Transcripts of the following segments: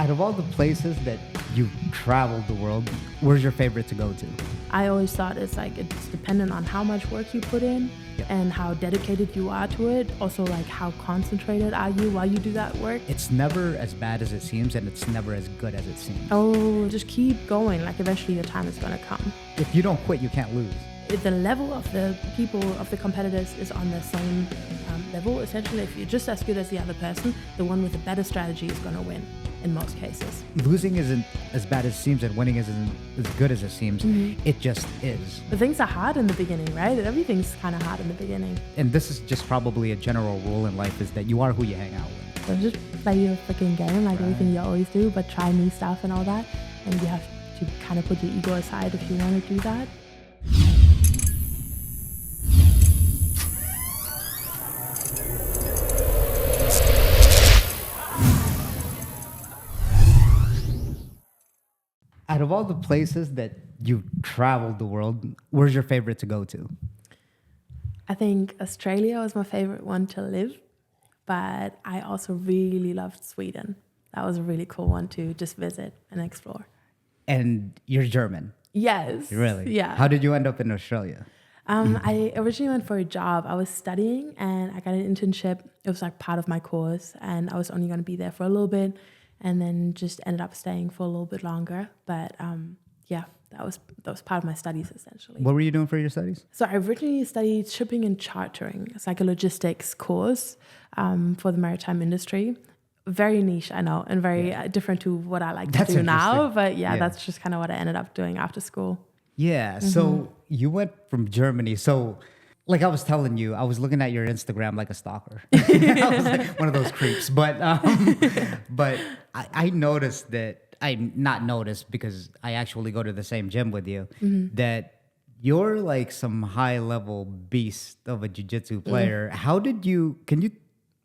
Out of all the places that you've traveled the world, where's your favorite to go to? I always thought it's dependent on how much work you put in and how dedicated you are to it. Also, like how concentrated are you while you do that work. It's never as bad as it seems, and it's never as good as it seems. Oh, just keep going. Like eventually your time is going to come. If you don't quit, you can't lose. If the level of the people, of the competitors is on the same level, essentially, if you're just as good as the other person, the one with the better strategy is going to win in most cases. Losing isn't as bad as it seems, and winning isn't as good as it seems. Mm-hmm. It just is. But things are hard in the beginning, right? Everything's kind of hard in the beginning. And this is just probably a general rule in life, is that you are who you hang out with. So just play your freaking game like everything you always do, but try new stuff and all that. And you have to kind of put your ego aside if you want to do that. Out of all the places that you've traveled the world, where's your favorite to go to? I think Australia was my favorite one to live, but I also really loved Sweden. That was a really cool one to just visit and explore. And you're German? Yes. Really? Yeah. How did you end up in Australia? I originally went for a job. I was studying and I got an internship. It was like part of my course, and I was only going to be there for a little bit. And then just ended up staying for a little bit longer. But that was part of my studies essentially. What were you doing for your studies? So I originally studied shipping and chartering. It's like a logistics course for the maritime industry. Very niche, I know, and very different to what I like to do now. But that's just kind of what I ended up doing after school. Yeah. Mm-hmm. So you went from Germany. So like I was telling you, I was looking at your Instagram like a stalker. I was like one of those creeps. But I noticed that, not noticed because I actually go to the same gym with you, that you're like some high level beast of a jiu-jitsu player. Can you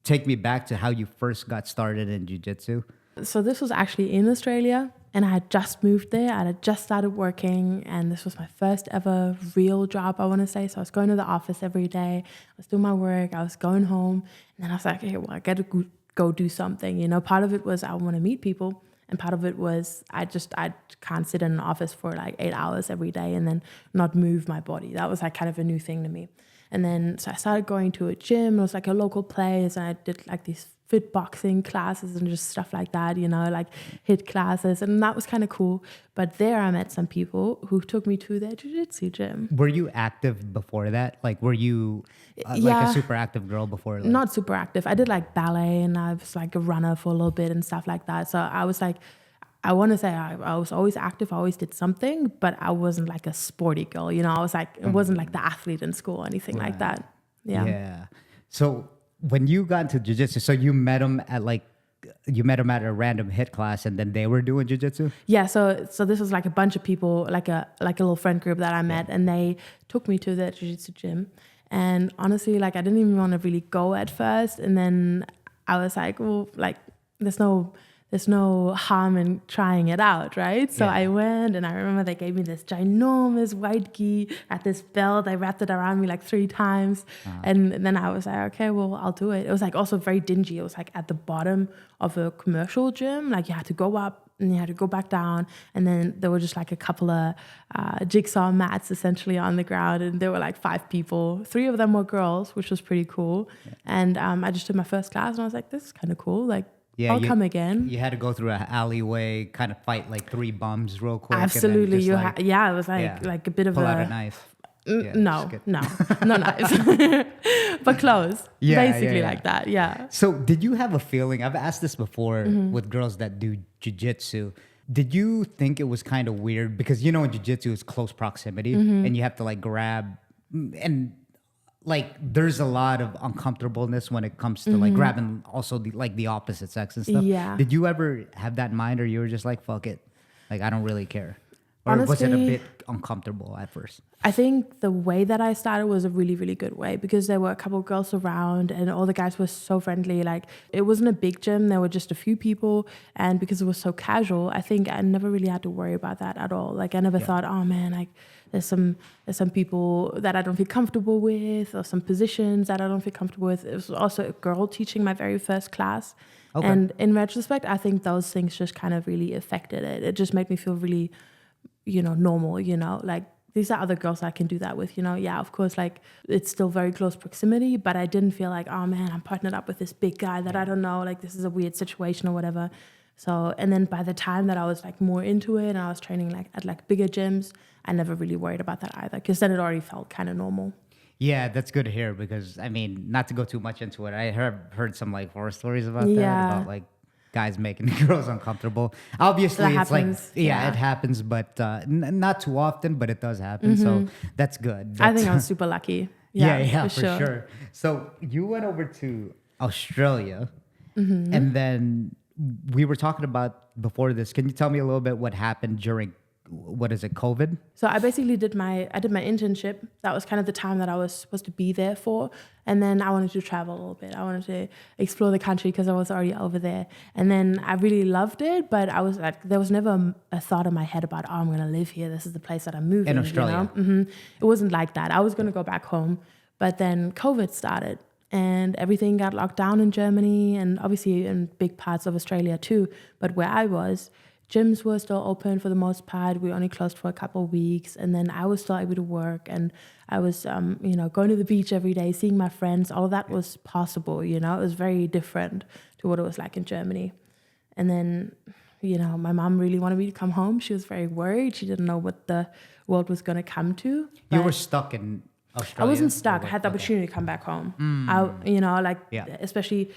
take me back to how you first got started in jiu-jitsu? So this was actually in Australia, and I had just moved there. I had just started working, and this was my first ever real job, I want to say. So I was going to the office every day. I was doing my work. I was going home, and then I was like, okay, well, I got to go do something. You know, part of it was I want to meet people, and part of it was I can't sit in an office for like 8 hours every day and then not move my body. That was like kind of a new thing to me. And then so I started going to a gym. It was like a local place, and I did like these fit boxing classes and just stuff like that, you know, like HIIT classes, and that was kind of cool. But there I met some people who took me to their jiu-jitsu gym. Were you active before that? Like, were you like a super active girl before? Like? Not super active. I did like ballet, and I was like a runner for a little bit and stuff like that. So I was like, I want to say I was always active. I always did something, but I wasn't like a sporty girl, you know. I was like, it wasn't like the athlete in school or anything like that. Yeah. So when you got into jiu-jitsu, so you met them at a random HIIT class, and then they were doing jiu-jitsu? Yeah, so this was like a bunch of people, like a little friend group that I met, and they took me to the jiu-jitsu gym. And honestly, like I didn't even want to really go at first, and then I was like, well, like there's no harm in trying it out, right? So I went, and I remember they gave me this ginormous white gi at this belt. They wrapped it around me like 3 times. And then I was like, okay, well, I'll do it. It was like also very dingy. It was like at the bottom of a commercial gym. Like you had to go up and you had to go back down. And then there were just like a couple of jigsaw mats essentially on the ground. And there were like 5 people. 3 of them were girls, which was pretty cool. Yeah. And I just did my first class, and I was like, this is kind of cool. Like, I'll come again. You had to go through an alleyway, kind of fight like 3 bums real quick. Absolutely. It was like a bit of pull out a knife. No knives. But close. Basically like that, yeah. So did you have a feeling, I've asked this before with girls that do jiu-jitsu, did you think it was kind of weird? Because you know in jiu-jitsu it's close proximity, and you have to like grab, and like there's a lot of uncomfortableness when it comes to like grabbing also the opposite sex and stuff. Yeah. Did you ever have that in mind, or you were just like, fuck it, like I don't really care? Or was it a Honestly, bit uncomfortable at first? I think the way that I started was a really, really good way because there were a couple of girls around and all the guys were so friendly. Like it wasn't a big gym. There were just a few people. And because it was so casual, I think I never really had to worry about that at all. Like I never thought, oh man, like there's some people that I don't feel comfortable with or some positions that I don't feel comfortable with. It was also a girl teaching my very first class. Okay. And in retrospect, I think those things just kind of really affected it. It just made me feel really, normal, like these are other girls I can do that with, Yeah, of course, like it's still very close proximity, but I didn't feel like, oh man, I'm partnered up with this big guy that I don't know, like this is a weird situation or whatever. So, and then by the time that I was like more into it and I was training like at like bigger gyms, I never really worried about that either because then it already felt kind of normal. Yeah, that's good to hear because I mean, not to go too much into it, I heard some like horror stories about that, about like guys making girls uncomfortable. Obviously, it's happens. Like, it happens, but not too often, but it does happen. So that's good. I think I was super lucky. Yeah, for sure. So you went over to Australia and then we were talking about before this. Can you tell me a little bit what happened during COVID? So I basically did my internship. That was kind of the time that I was supposed to be there for. And then I wanted to travel a little bit. I wanted to explore the country because I was already over there. And then I really loved it, but I was like, there was never a thought in my head about, I'm going to live here. This is the place that I'm moving. In Australia. It wasn't like that. I was going to go back home, but then COVID started and everything got locked down in Germany and obviously in big parts of Australia too. But where I was, gyms were still open for the most part. We only closed for a couple of weeks. And then I was still able to work. And I was, going to the beach every day, seeing my friends. All of that was possible, It was very different to what it was like in Germany. And then, my mom really wanted me to come home. She was very worried. She didn't know what the world was going to come to. You were stuck in Australia? I wasn't stuck. I had the opportunity to come back home. Especially...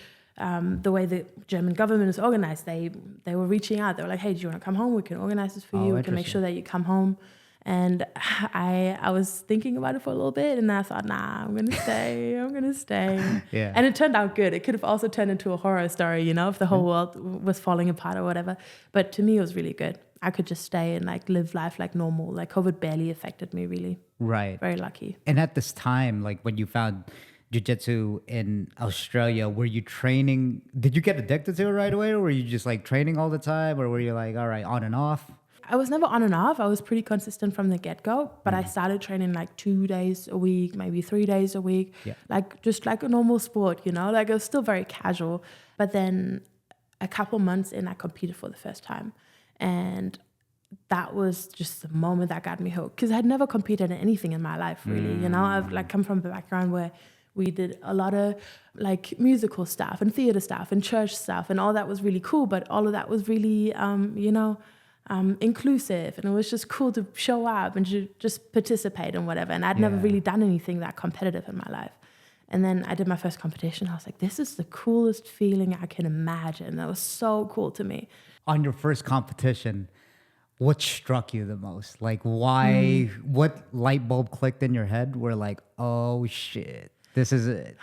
the way the German government is organized, they were reaching out. They were like, hey, do you want to come home? We can organize this for you. We can make sure that you come home. And I was thinking about it for a little bit and I thought, nah, I'm going to stay. I'm going to stay. Yeah. And it turned out good. It could have also turned into a horror story, if the whole world was falling apart or whatever. But to me, it was really good. I could just stay and like live life like normal. Like COVID barely affected me really. Right. Very lucky. And at this time, like when you found Jiu-Jitsu in Australia, were you training? Did you get addicted to it right away, or were you just like training all the time, or were you like, all right, on and off? I was never on and off. I was pretty consistent from the get-go, but I started training like 2 days a week, maybe 3 days a week, like just like a normal sport, like it was still very casual. But then a couple months in, I competed for the first time, and that was just the moment that got me hooked because I'd never competed in anything in my life really. I've like come from a background where we did a lot of like musical stuff and theater stuff and church stuff and all that was really cool, but all of that was really, inclusive and it was just cool to show up and just participate and whatever. And I'd never really done anything that competitive in my life. And then I did my first competition. I was like, this is the coolest feeling I can imagine. That was so cool to me. On your first competition, what struck you the most? Like why, what light bulb clicked in your head where like, oh shit. This is it.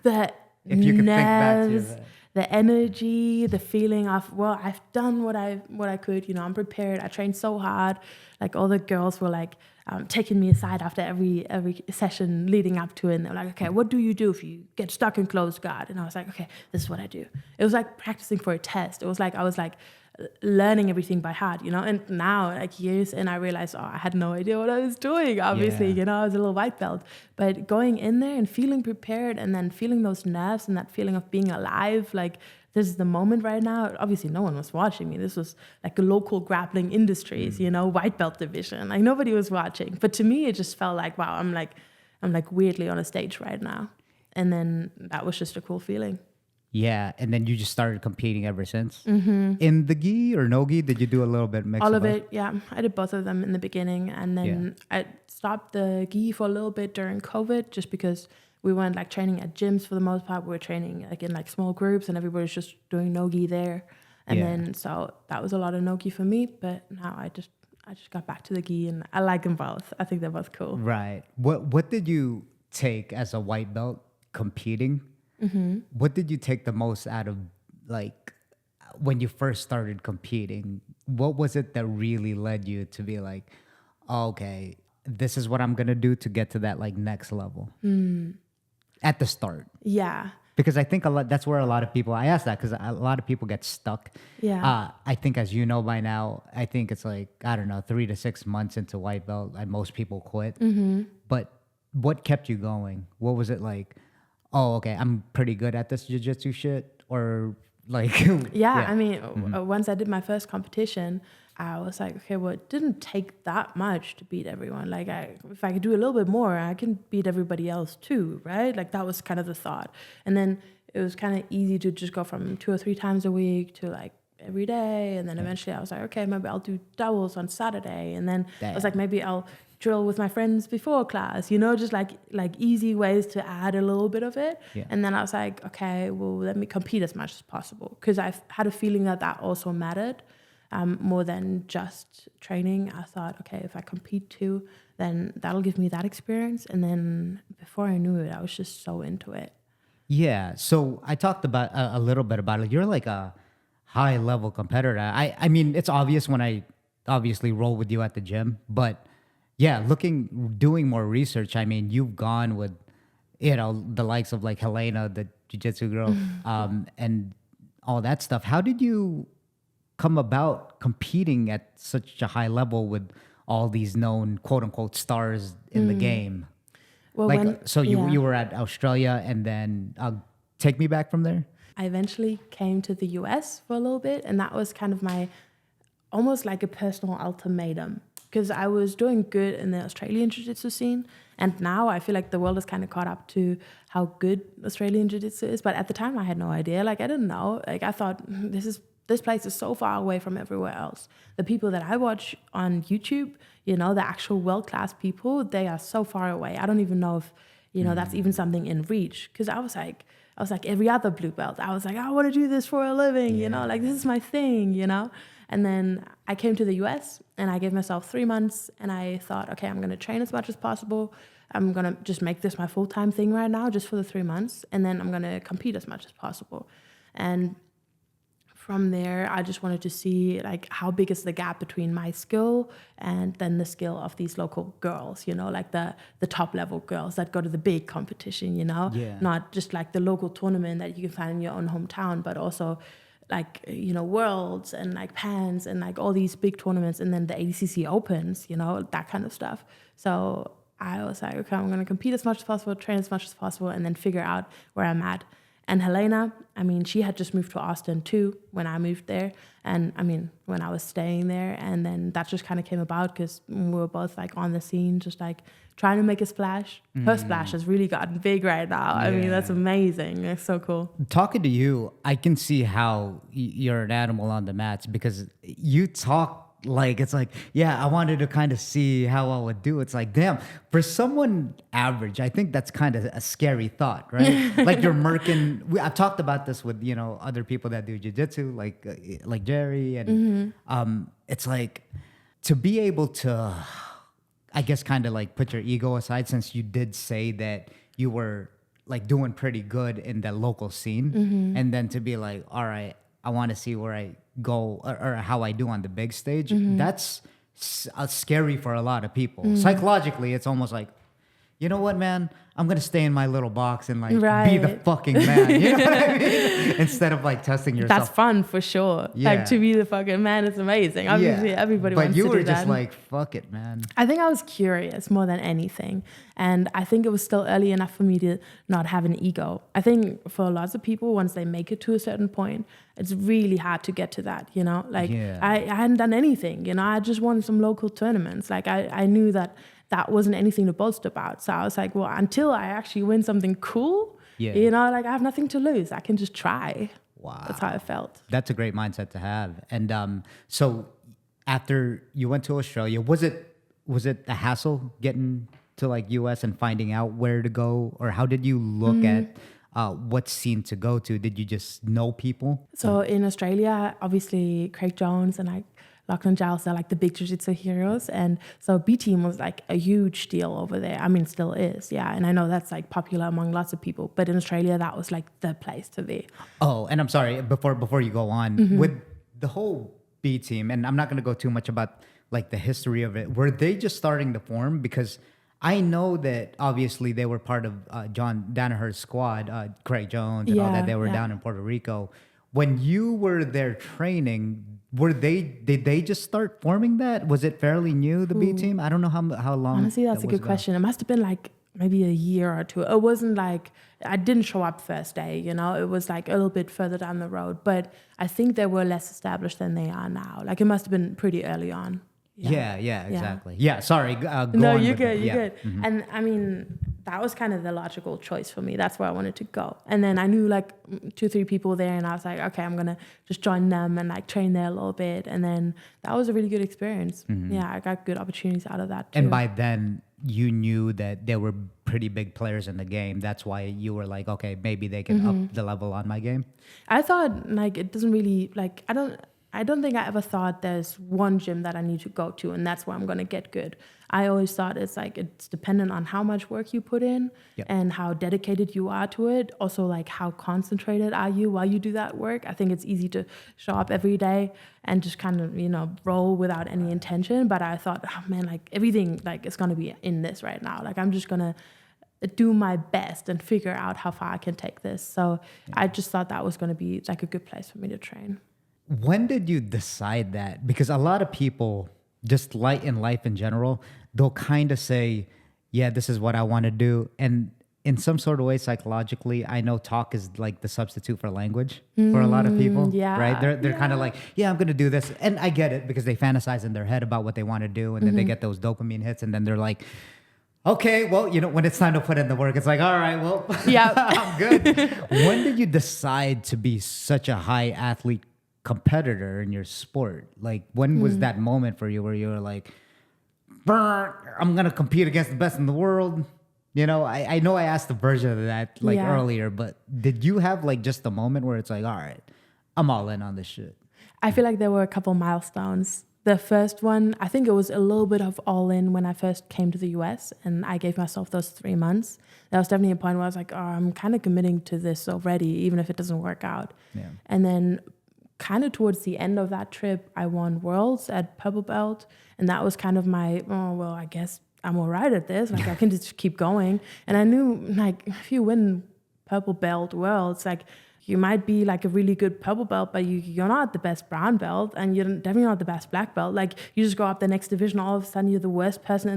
The if you could think back to that. The energy, the feeling of, well, I've done what I could. I'm prepared. I trained so hard. Like all the girls were like taking me aside after every session leading up to it. And they were like, okay, what do you do if you get stuck in closed guard? And I was like, okay, this is what I do. It was like practicing for a test. It was like I was like learning everything by heart, and now like years in I realized, I had no idea what I was doing, obviously. I was a little white belt, but going in there and feeling prepared and then feeling those nerves and that feeling of being alive, like this is the moment right now. Obviously no one was watching me. This was like a local grappling industries, white belt division, like nobody was watching, but to me it just felt like, wow, I'm like weirdly on a stage right now. And then that was just a cool feeling. Yeah, and then you just started competing ever since? In the gi or no gi? Did you do a little bit mix? All of it, yeah. I did both of them in the beginning. And then I stopped the gi for a little bit during COVID just because we weren't like training at gyms for the most part. We were training like in like small groups and everybody was just doing no gi there. And then so that was a lot of no gi for me. But now I just got back to the gi and I like them both. I think they're both cool. Right. What did you take as a white belt competing? What did you take the most out of like when you first started competing, what was it that really led you to be like, oh, okay, this is what I'm going to do to get to that like next level at the start? Yeah. Because I think that's where a lot of people, I ask that because a lot of people get stuck. Yeah. I think, as you know by now, I think it's like, I don't know, 3 to 6 months into white belt, most people quit. But what kept you going? What was it like? Oh, okay, I'm pretty good at this jiu-jitsu shit, or like yeah. I mean, once I did my first competition, I was like, okay, well, it didn't take that much to beat everyone. Like, if I could do a little bit more, I can beat everybody else too, right? Like, that was kind of the thought. And then it was kind of easy to just go from 2 or 3 times a week to like every day. And then eventually I was like, okay, maybe I'll do doubles on Saturday. And then I was like, maybe I'll drill with my friends before class, just like easy ways to add a little bit of it. Yeah. And then I was like, okay, well, let me compete as much as possible, because I had a feeling that also mattered more than just training. I thought, okay, if I compete too, then that'll give me that experience. And then before I knew it, I was just so into it. Yeah. So I talked about a little bit about it. You're like a high level competitor. I mean, it's obvious when I obviously roll with you at the gym, but yeah, doing more research. I mean, you've gone with, the likes of like Helena, the jiu-jitsu girl, and all that stuff. How did you come about competing at such a high level with all these known quote unquote stars in the game? Well, you were at Australia, and then take me back from there. I eventually came to the US for a little bit, and that was kind of my almost like a personal ultimatum, because I was doing good in the Australian jiu-jitsu scene, and now I feel like the world has kind of caught up to how good Australian jiu-jitsu is. But at the time, I had no idea. Like, I didn't know. Like, I thought this place is so far away from everywhere else. The people that I watch on YouTube, the actual world-class people, they are so far away. I don't even know if, that's even something in reach. Because I was like every other blue belt. I was like, I want to do this for a living, like this is my thing, And then I came to the US and I gave myself 3 months, and I thought, okay, I'm going to train as much as possible. I'm going to just make this my full-time thing right now, just for the 3 months. And then I'm going to compete as much as possible. And from there, I just wanted to see like how big is the gap between my skill and then the skill of these local girls, like the top level girls that go to the big competition, not just like the local tournament that you can find in your own hometown, but also like, worlds and like pans and like all these big tournaments, and then the ADCC opens, that kind of stuff. So I was like, okay, I'm going to compete as much as possible, train as much as possible, and then figure out where I'm at. And Helena, I mean, she had just moved to Austin too when I moved there. And I mean, when I was staying there, and then that just kind of came about because we were both like on the scene, just like trying to make a splash. Her splash has really gotten big right now. I mean, that's amazing. It's so cool. Talking to you, I can see how you're an animal on the mats, because you talk like, it's like, yeah, I wanted to kind of see how I would do. It's like, damn, for someone average, I think that's kind of a scary thought, right? Like, you're murking. I've talked about this with, other people that do jiu-jitsu, like Jerry. And it's like, to be able to, I guess, kind of like put your ego aside, since you did say that you were like doing pretty good in the local scene. And then to be like, all right, I want to see where I go or how I do on the big stage. That's scary for a lot of people. Psychologically, it's almost like, you know what, man? I'm going to stay in my little box and like be the fucking man. You know what I mean? Instead of like testing yourself. That's fun for sure. Yeah. Like, to be the fucking man is amazing. Obviously, everybody wants to do that. But you were just like, fuck it, man. I think I was curious more than anything. And I think it was still early enough for me to not have an ego. I think for lots of people, once they make it to a certain point, it's really hard to get to that, Like, I hadn't done anything, I just won some local tournaments. Like, I knew that wasn't anything to boast about. So I was like, well, until I actually win something cool, like, I have nothing to lose. I can just try. Wow. That's how I felt. That's a great mindset to have. And so after you went to Australia, was it a hassle getting to like US and finding out where to go? Or how did you look at what scene to go to? Did you just know people? So in Australia, obviously Craig Jones and like Lachlan Giles, they're like the big jiu-jitsu heroes. And so B team was like a huge deal over there. I mean, still is. Yeah. And I know that's like popular among lots of people, but in Australia, that was like the place to be. Oh, and I'm sorry, before you go on, with the whole B team, and I'm not going to go too much about like the history of it, were they just starting to form? Because I know that obviously they were part of John Danaher's squad, Craig Jones and all that. They were down in Puerto Rico. When you were there training, did they just start forming that? Was it fairly new, the B team? I don't know how long. Honestly, that's a good question. It must have been like maybe a year or two. It wasn't like I didn't show up first day, you know. It was like a little bit further down the road. But I think they were less established than they are now. Like it must have been pretty early on. Yeah, exactly. Yeah, sorry. No, you're good. You're good. And I mean, that was kind of the logical choice for me. That's where I wanted to go. And then I knew like 2-3 people there, and I was like, okay, I'm gonna just join them and like train there a little bit. And then that was a really good experience. Yeah, I got good opportunities out of that too. And by then, you knew that there were pretty big players in the game. That's why you were like, okay, maybe they can up the level on my game. I thought like it doesn't really like I don't think I ever thought there's one gym that I need to go to and that's where I'm going to get good. I always thought it's like it's dependent on how much work you put in and how dedicated you are to it. Also, like how concentrated are you while you do that work. I think it's easy to show up every day and just kind of, you know, roll without any intention. But I thought, oh man, like everything like is going to be in this right now. Like I'm just going to do my best and figure out how far I can take this. So I just thought that was going to be like a good place for me to train. When did you decide that? Because a lot of people, just like in life in general, they'll kind of say, yeah, this is what I want to do. And in some sort of way, psychologically, I know talk is like the substitute for language for a lot of people, right? They're kind of like, yeah, I'm going to do this. And I get it because they fantasize in their head about what they want to do. And then they get those dopamine hits. And then they're like, okay, well, you know, when it's time to put in the work, it's like, all right, well, I'm good. When did you decide to be such a high athlete competitor in your sport? Like when was that moment for you where you were like, I'm gonna compete against the best in the world? You know, I know I asked the version of that like earlier, but did you have like just a moment where it's like, all right, I'm all in on this shit? I feel like there were a couple milestones. The first one, I think it was a little bit of all in when I first came to the US and I gave myself those 3 months. That was definitely a point where I was like, oh, I'm kind of committing to this already, even if it doesn't work out. Yeah. And then kind of towards the end of that trip, I won Worlds at Purple Belt. And that was kind of my, oh, well, I guess I'm all right at this. Like, I can just keep going. And I knew, like, if you win Purple Belt Worlds, like, you might be, like, a really good Purple Belt, but you're not the best brown belt, and you're definitely not the best black belt. Like, you just go up the next division, all of a sudden you're the worst person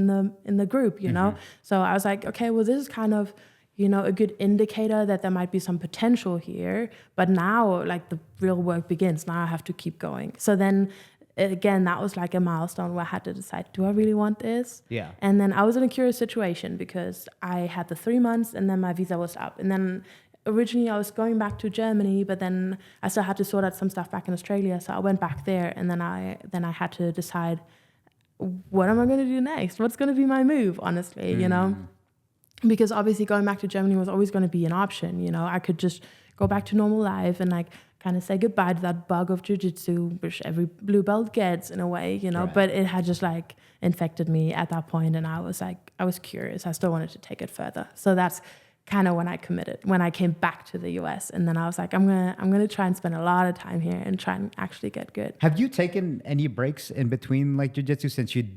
in the group, you know? So I was like, okay, well, this is kind of, you know, a good indicator that there might be some potential here. But now, like, the real work begins. Now I have to keep going. So then, again, that was like a milestone where I had to decide, do I really want this? Yeah. And then I was in a curious situation because I had the 3 months and then my visa was up. And then originally I was going back to Germany, but then I still had to sort out some stuff back in Australia. So I went back there and then I had to decide, what am I going to do next? What's going to be my move, honestly, you know? Because obviously going back to Germany was always going to be an option, you know. I could just go back to normal life and like kind of say goodbye to that bug of jiu-jitsu, which every blue belt gets in a way, you know. Right. But it had just like infected me at that point, and I was curious. I still wanted to take it further. So that's kind of when I committed, when I came back to the US, and then I was like, I'm gonna try and spend a lot of time here and try and actually get good. Have you taken any breaks in between like jiu-jitsu since you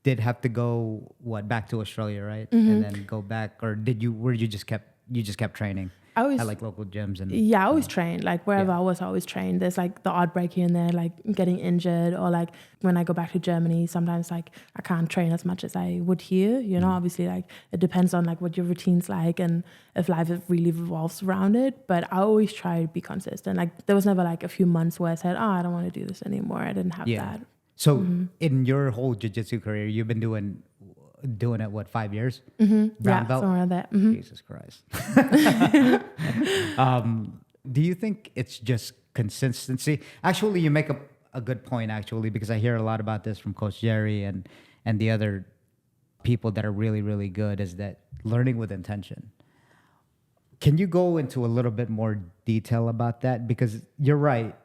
did have to go back to Australia, right? And then go back, or you just kept training? I always at like local gyms and I always trained. Like wherever I was, I always trained. There's like the odd break here and there, like getting injured, or like when I go back to Germany, sometimes like I can't train as much as I would here. You know, obviously like it depends on like what your routine's like and if life really revolves around it. But I always try to be consistent. Like there was never like a few months where I said, oh, I don't want to do this anymore. I didn't have that. So in your whole jiu-jitsu career, you've been doing it, what, 5 years? Brown belt? Somewhere like that. Jesus Christ. Do you think it's just consistency? Actually, you make a good point, actually, because I hear a lot about this from Coach Jerry and the other people that are really, really good, is that learning with intention. Can you go into a little bit more detail about that? Because you're right.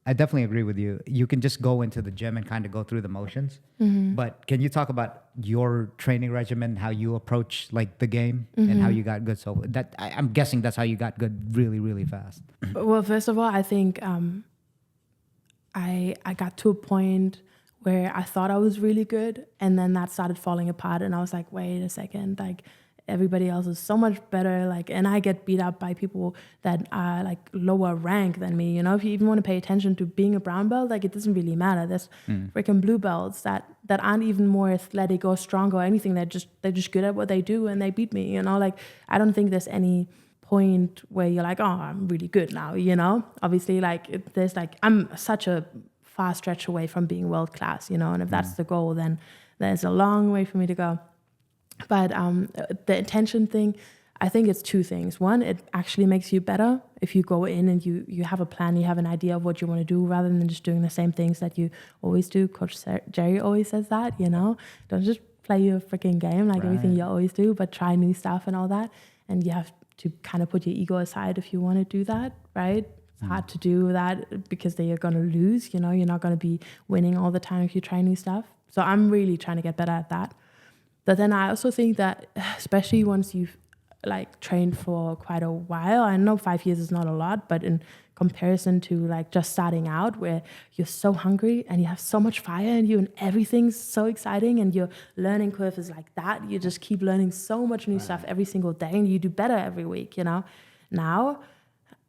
I definitely agree with you. You can just go into the gym and kind of go through the motions. But can you talk about your training regimen, how you approach like the game and how you got good? So that I'm guessing that's how you got good really, really fast. Well, first of all, I think I got to a point where I thought I was really good, and then that started falling apart, and I was like, wait a second, like everybody else is so much better, like, and I get beat up by people that are like lower rank than me. You know, if you even want to pay attention to being a brown belt, like it doesn't really matter. There's freaking blue belts that aren't even more athletic or strong or anything. They're just good at what they do, and they beat me. You know, like I don't think there's any point where you're like, oh, I'm really good now. You know, obviously, like there's like I'm such a far stretch away from being world class. You know, and if that's the goal, then there's a long way for me to go. But the intention thing, I think it's two things. One, it actually makes you better if you go in and you have a plan, you have an idea of what you want to do rather than just doing the same things that you always do. Coach Jerry always says that, you know. Don't just play your freaking game like everything you always do, but try new stuff and all that. And you have to kind of put your ego aside if you want to do that, right? It's hard to do that because then you're going to lose, you know. You're not going to be winning all the time if you try new stuff. So I'm really trying to get better at that. But then I also think that, especially once you've like trained for quite a while, I know 5 years is not a lot, but in comparison to like just starting out where you're so hungry and you have so much fire in you and everything's so exciting and your learning curve is like that, you just keep learning so much new stuff every single day and you do better every week, you know. Now,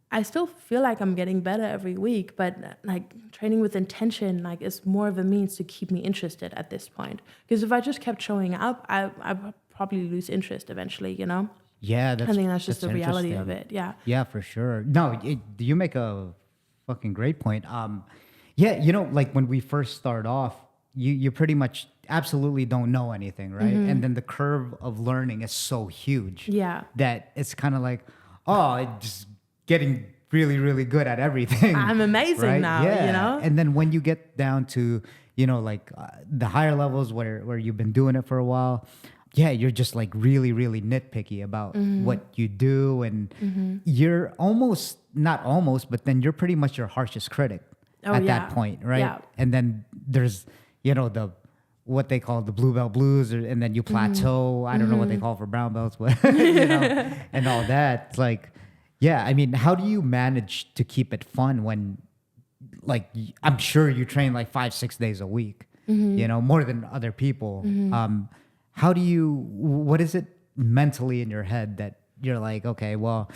I still feel like I'm getting better every week, but like training with intention, like is more of a means to keep me interested at this point. Because if I just kept showing up, I would probably lose interest eventually, you know? Yeah, I think that's just the reality of it. Yeah. Yeah, for sure. No, you make a fucking great point. Yeah, you know, like when we first start off, you pretty much absolutely don't know anything, right? And then the curve of learning is so huge. Yeah. That it's kind of like, oh, it's just getting really, really good at everything. I'm amazing right? now, yeah. you know? And then when you get down to, you know, like the higher levels where you've been doing it for a while, yeah, you're just like really, really nitpicky about what you do. And you're not almost, but then you're pretty much your harshest critic at that point, right? Yeah. And then there's, you know, what they call the blue belt blues, and then you plateau. I don't know what they call for brown belts, but, you know, and all that. It's like, yeah, I mean, how do you manage to keep it fun when, like, I'm sure you train like 5-6 days a week, you know, more than other people. What is it mentally in your head that you're like, okay, well,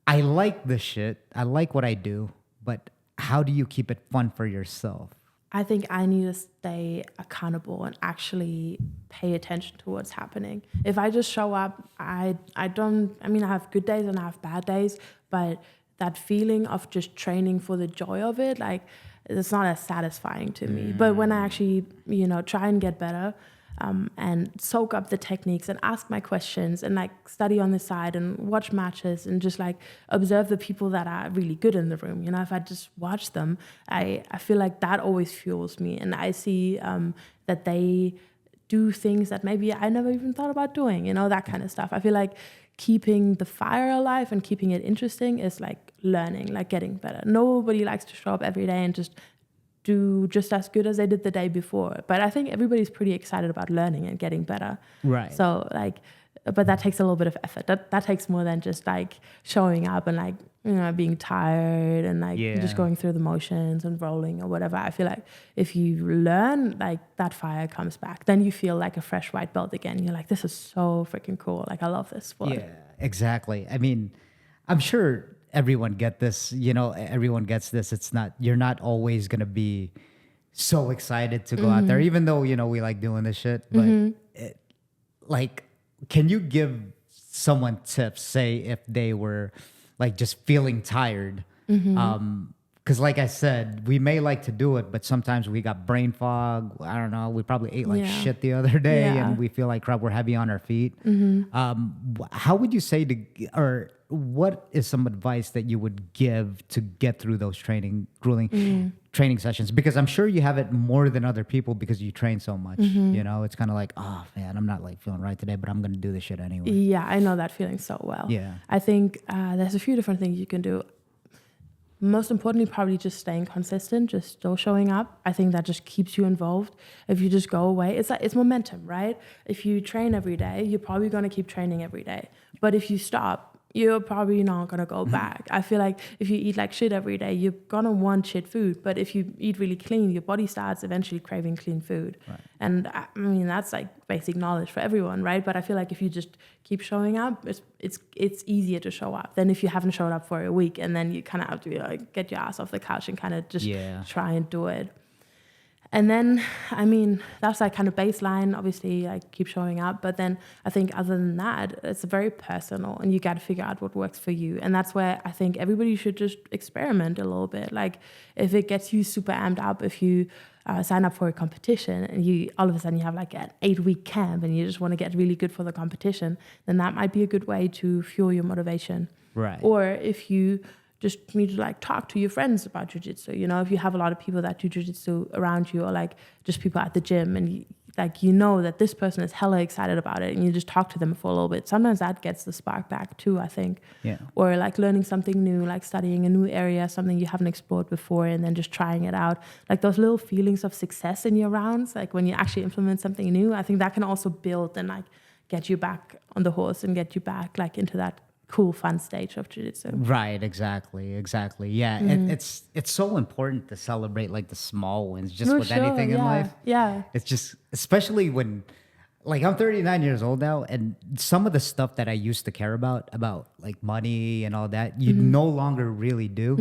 I like this shit. I like what I do, but how do you keep it fun for yourself? I think I need to stay accountable and actually pay attention to what's happening. If I just show up, I have good days and I have bad days, but that feeling of just training for the joy of it, like, it's not as satisfying to me. But when I actually, you know, try and get better, and soak up the techniques and ask my questions and like study on the side and watch matches and just like observe the people that are really good in the room. You know, if I just watch them, I feel like that always fuels me. And I see that they do things that maybe I never even thought about doing, you know, that kind of stuff. I feel like keeping the fire alive and keeping it interesting is like learning, like getting better. Nobody likes to show up every day and just do just as good as they did the day before. But I think everybody's pretty excited about learning and getting better. Right. So like, but that takes a little bit of effort. That takes more than just like showing up and like, you know, being tired and like just going through the motions and rolling or whatever. I feel like if you learn, like that fire comes back, then you feel like a fresh white belt again. You're like, this is so freaking cool. Like I love this sport. Yeah, exactly. I mean, I'm sure everyone gets this. You're not always going to be so excited to go out there, even though, you know, we like doing this shit. But like, can you give someone tips, say if they were like just feeling tired? Because like I said, we may like to do it, but sometimes we got brain fog. I don't know. We probably ate like shit the other day and we feel like crap. We're heavy on our feet. How would you say or what is some advice that you would give to get through those grueling training sessions? Because I'm sure you have it more than other people because you train so much. You know, it's kind of like, oh man, I'm not like feeling right today, but I'm going to do this shit anyway. Yeah, I know that feeling so well. Yeah. I think there's a few different things you can do. most importantly, probably just staying consistent, just still showing up. I think that just keeps you involved. If you just go away, it's momentum, right? If you train every day, you're probably going to keep training every day. But if you stop, you're probably not going to go back. I feel like if you eat like shit every day, you're going to want shit food. But if you eat really clean, your body starts eventually craving clean food. Right. And I mean, that's like basic knowledge for everyone, right? But I feel like if you just keep showing up, it's easier to show up than if you haven't showed up for a week and then you kind of have to like get your ass off the couch and kind of just try and do it. And then, I mean, that's like kind of baseline. Obviously, I keep showing up. But then I think other than that, it's very personal and you got to figure out what works for you. And that's where I think everybody should just experiment a little bit. Like if it gets you super amped up, if you sign up for a competition and you all of a sudden you have like an 8-week camp and you just want to get really good for the competition, then that might be a good way to fuel your motivation. Right. Or if you just need to like talk to your friends about jiu-jitsu. You know, if you have a lot of people that do jiu-jitsu around you or like just people at the gym and you know that this person is hella excited about it and you just talk to them for a little bit. Sometimes that gets the spark back too, I think. Yeah. Or like learning something new, like studying a new area, something you haven't explored before and then just trying it out. Like those little feelings of success in your rounds, like when you actually implement something new, I think that can also build and like get you back on the horse and get you back like into that cool, fun stage of jiu-jitsu. Right, exactly. Yeah, it's so important to celebrate like the small wins just with anything in life. Yeah. It's just, especially when, like I'm 39 years old now, and some of the stuff that I used to care about like money and all that, you no longer really do.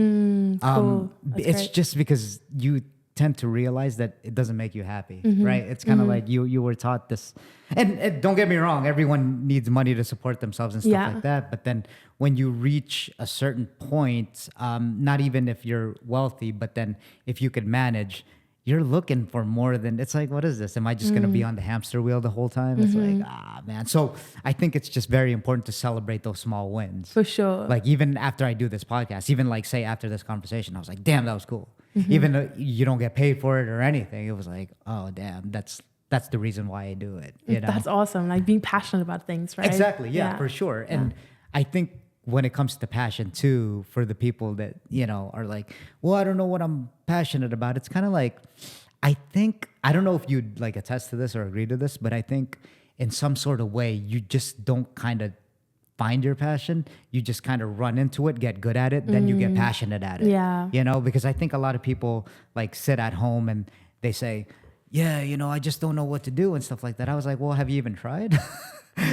Cool. It's great. just because you tend to realize that it doesn't make you happy, right? It's kind of like you were taught this, and don't get me wrong, everyone needs money to support themselves and stuff like that. But then when you reach a certain point, not even if you're wealthy, but then if you could manage, you're looking for more than, it's like, what is this? Am I just going to be on the hamster wheel the whole time? It's like, man. So I think it's just very important to celebrate those small wins. For sure. Like even after I do this podcast, even like say after this conversation, I was like, damn, that was cool. Even though you don't get paid for it or anything, it was like, oh, damn, that's the reason why I do it. You know? That's awesome. Like being passionate about things, right? Exactly. Yeah, for sure. And I think when it comes to passion too, for the people that, you know, are like, well, I don't know what I'm passionate about. It's kind of like, I don't know if you'd like attest to this or agree to this, but I think in some sort of way, you just don't kind of find your passion. You just kind of run into it, get good at it, then you get passionate at it. Yeah. You know, because I think a lot of people like sit at home and they say, yeah, you know, I just don't know what to do and stuff like that. I was like, well, have you even tried?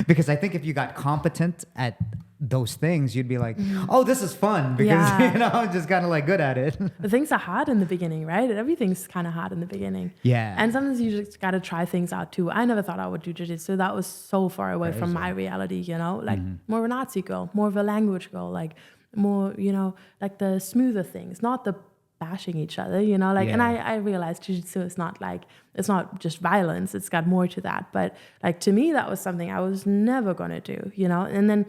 Because I think if you got competent at those things, you'd be like, oh, this is fun because, you know, I'm just kind of like good at it. The things are hard in the beginning, right? Everything's kind of hard in the beginning. Yeah. And sometimes you just got to try things out too. I never thought I would do jiu-jitsu. That was so far away from my reality, you know, like more of an artsy girl, more of a language girl, like more, you know, like the smoother things, not the bashing each other, you know, like, and I realized jiu-jitsu is not like, it's not just violence, it's got more to that. But like, to me, that was something I was never going to do, you know, and then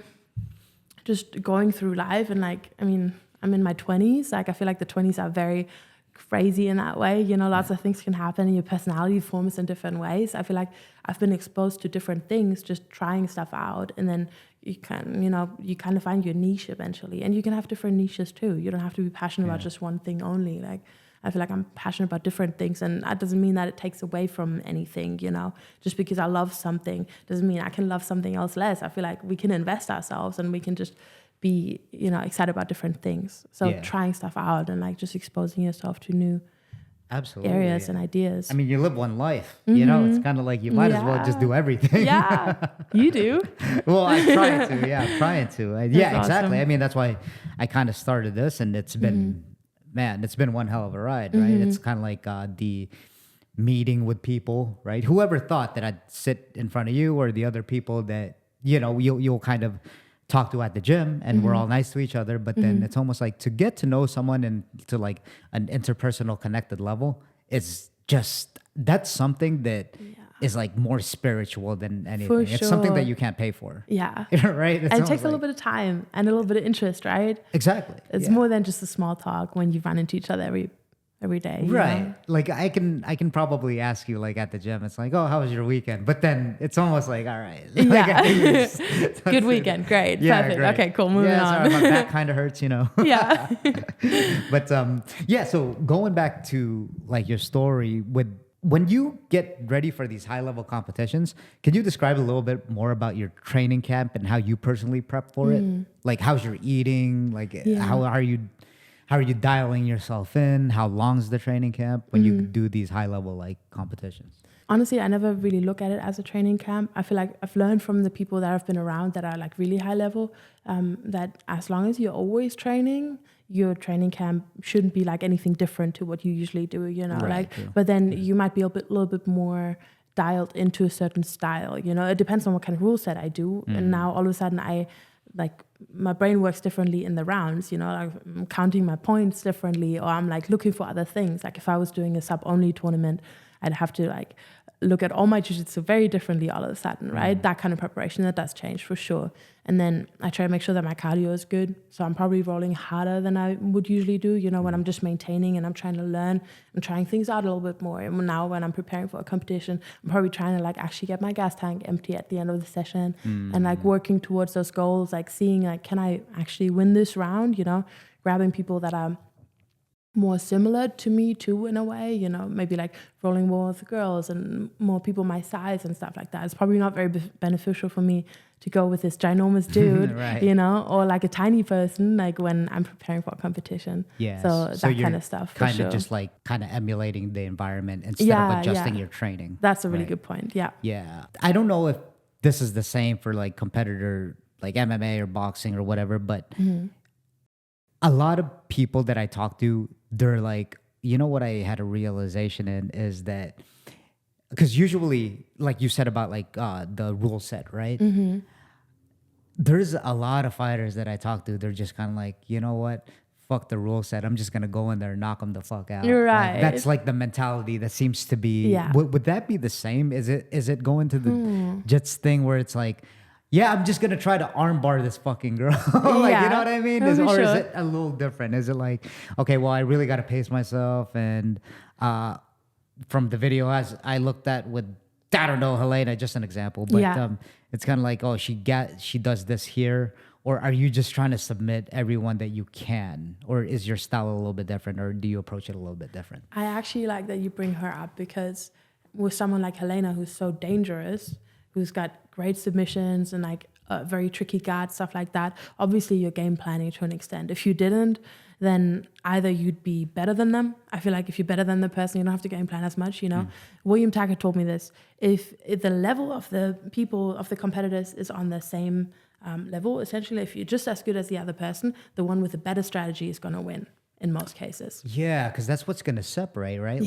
just going through life and like, I mean, I'm in my 20s, like I feel like the 20s are very crazy in that way, you know, lots of things can happen and your personality forms in different ways. I feel like I've been exposed to different things, just trying stuff out, and then you can, you know, you kind of find your niche eventually, and you can have different niches too. You don't have to be passionate about just one thing only. Like, I feel like I'm passionate about different things, and that doesn't mean that it takes away from anything, you know. Just because I love something doesn't mean I can love something else less. I feel like we can invest ourselves and we can just be, you know, excited about different things. So trying stuff out and like just exposing yourself to new areas and ideas. I mean, you live one life, you know, it's kind of like you might as well just do everything. Yeah, you do. Well, I'm trying to. Yeah, exactly. Awesome. I mean, that's why I kind of started this, and it's been, man, it's been one hell of a ride, right? It's kind of like the meeting with people, right? Whoever thought that I'd sit in front of you or the other people that, you know, you'll kind of talk to at the gym, and we're all nice to each other, but then it's almost like to get to know someone and to like an interpersonal connected level is just, that's something that is like more spiritual than anything. It's something that you can't pay for. Yeah. Right? And it takes a little bit of time and a little bit of interest, right? Exactly. It's more than just a small talk when you run into each other every day. You Right. know? Like I can probably ask you like at the gym. It's like, oh, how was your weekend? But then it's almost like, all right. Yeah. Good weekend. Great. Yeah, Perfect. great. Okay, cool. Moving on. Sorry, my back kind of hurts, you know. Yeah. But yeah, so going back to like your story with when you get ready for these high level competitions, can you describe a little bit more about your training camp and how you personally prep for it? Like how's your eating? Like how are you dialing yourself in? How long's the training camp when you do these high level like competitions? Honestly, I never really look at it as a training camp. I feel like I've learned from the people that I've been around that are like really high level, that as long as you're always training, your training camp shouldn't be like anything different to what you usually do, you know, Right, but then you might be a little bit more dialed into a certain style, you know, it depends on what kind of rule set I do. And now all of a sudden my brain works differently in the rounds, you know, like I'm counting my points differently, or I'm like looking for other things. Like if I was doing a sub-only tournament, I'd have to like look at all my jiu-jitsu very differently all of a sudden, right? That kind of preparation, that does change for sure. And then I try to make sure that my cardio is good. So I'm probably rolling harder than I would usually do, you know, when I'm just maintaining and I'm trying to learn and trying things out a little bit more. And now when I'm preparing for a competition, I'm probably trying to like actually get my gas tank empty at the end of the session and like working towards those goals, like seeing like, can I actually win this round, you know, grabbing people that are more similar to me too in a way, you know, maybe like rolling more with girls and more people my size and stuff like that. It's probably not very beneficial for me to go with this ginormous dude, Right. you know, or like a tiny person, like when I'm preparing for a competition. Yeah. So that kind of stuff. For Kind sure. of just like kind of emulating the environment instead of adjusting your training. That's a really Right. good point. Yeah. Yeah. I don't know if this is the same for like competitor, like MMA or boxing or whatever, but a lot of people that I talk to, they're like, you know what I had a realization in is that, because usually, like you said about like the rule set, right? There's a lot of fighters that I talk to, they're just kind of like, you know what? Fuck the rule set. I'm just going to go in there and knock them the fuck out. You're Like, right. that's like the mentality that seems to be. Yeah. Would that be the same? Is it going to the Jits thing where it's like, yeah, I'm just going to try to armbar this fucking girl. Like, Yeah. you know what I mean? No, for Or is sure. it a little different? Is it like, okay, well, I really got to pace myself. And from the video as I looked at with, I don't know, Helena, just an example. But Yeah. it's kind of like, oh, she does this here. Or are you just trying to submit everyone that you can? Or is your style a little bit different? Or do you approach it a little bit different? I actually like that you bring her up, because with someone like Helena, who's so dangerous, who's got great submissions and like very tricky guards, stuff like that, obviously you're game planning to an extent. If you didn't, then either you'd be better than them. I feel like if you're better than the person, you don't have to game plan as much, you know? William Tackett told me this. If the level of the people, of the competitors is on the same level, essentially, if you're just as good as the other person, the one with the better strategy is going to win in most cases. Yeah, because that's what's going to separate, right?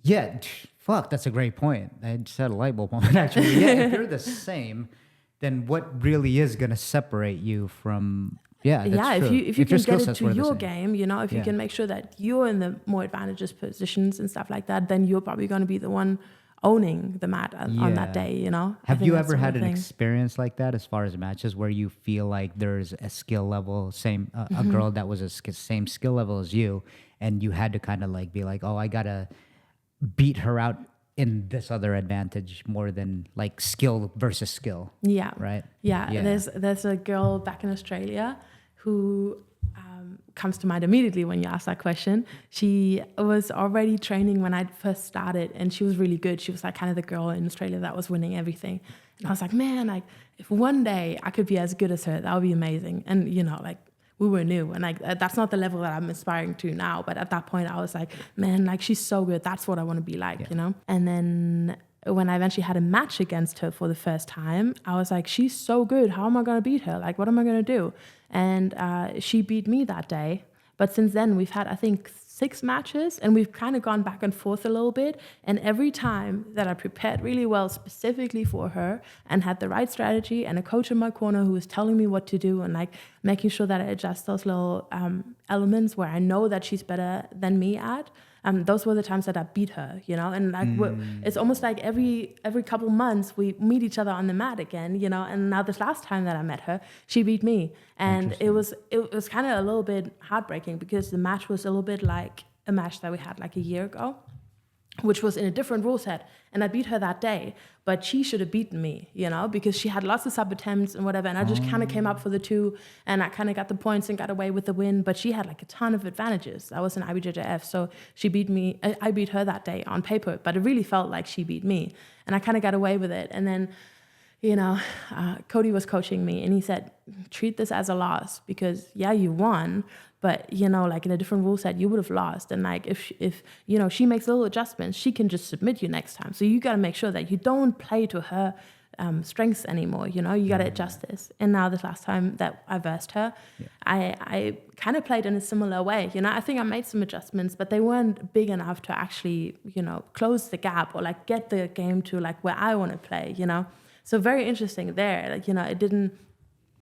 Yeah. Fuck, that's a great point. I just had a light bulb moment, actually. Yeah, if you're the same, then what really is going to separate you from... Yeah, that's true. If you your can skill get it sets to were the your same. game, you know, if you Yeah. can make sure that you're in the more advantageous positions and stuff like that, then you're probably going to be the one owning the mat on that Yeah. day, you know? I Have think you that's ever the had whole an thing. experience like that as far as matches where you feel like there's a skill level, a girl that was same skill level as you, and you had to kind of like be like, oh, I gotta beat her out in this other advantage more than like skill versus skill, Yeah. right? Yeah. There's a girl back in Australia who comes to mind immediately when you ask that question. She was already training when I first started, and she was really good. She was like kind of the girl in Australia that was winning everything. And I was like, man, like if one day I could be as good as her, that would be amazing. And you know, like we were new, and like that's not the level that I'm aspiring to now. But at that point, I was like, man, like she's so good. That's what I want to be like, you know. And then when I eventually had a match against her for the first time, I was like, she's so good. How am I going to beat her? Like, what am I going to do? And she beat me that day. But since then, we've had, I think, 6 matches, and we've kind of gone back and forth a little bit. And every time that I prepared really well specifically for her and had the right strategy and a coach in my corner who was telling me what to do and like making sure that I adjust those little elements where I know that she's better than me at, those were the times that I beat her, you know. And like it's almost like every couple months we meet each other on the mat again, you know. And now this last time that I met her, she beat me, and it was kind of a little bit heartbreaking because the match was a little bit like a match that we had like a year ago, which was in a different rule set. And I beat her that day, but she should have beaten me, you know, because she had lots of sub attempts and whatever. And I just kind of came up for the 2 and I kind of got the points and got away with the win. But she had like a ton of advantages. I was an IBJJF, so she beat me. I beat her that day on paper, but it really felt like she beat me. And I kind of got away with it. And then, you know, Cody was coaching me and he said, treat this as a loss because, yeah, you won. But, you know, like in a different rule set, you would have lost. And like if you know, she makes little adjustments, she can just submit you next time. So you got to make sure that you don't play to her strengths anymore. You know, you got to adjust this. And now this last time that I versed her, I kind of played in a similar way. You know, I think I made some adjustments, but they weren't big enough to actually, you know, close the gap or like get the game to like where I want to play, you know. So very interesting there. Like, you know, it didn't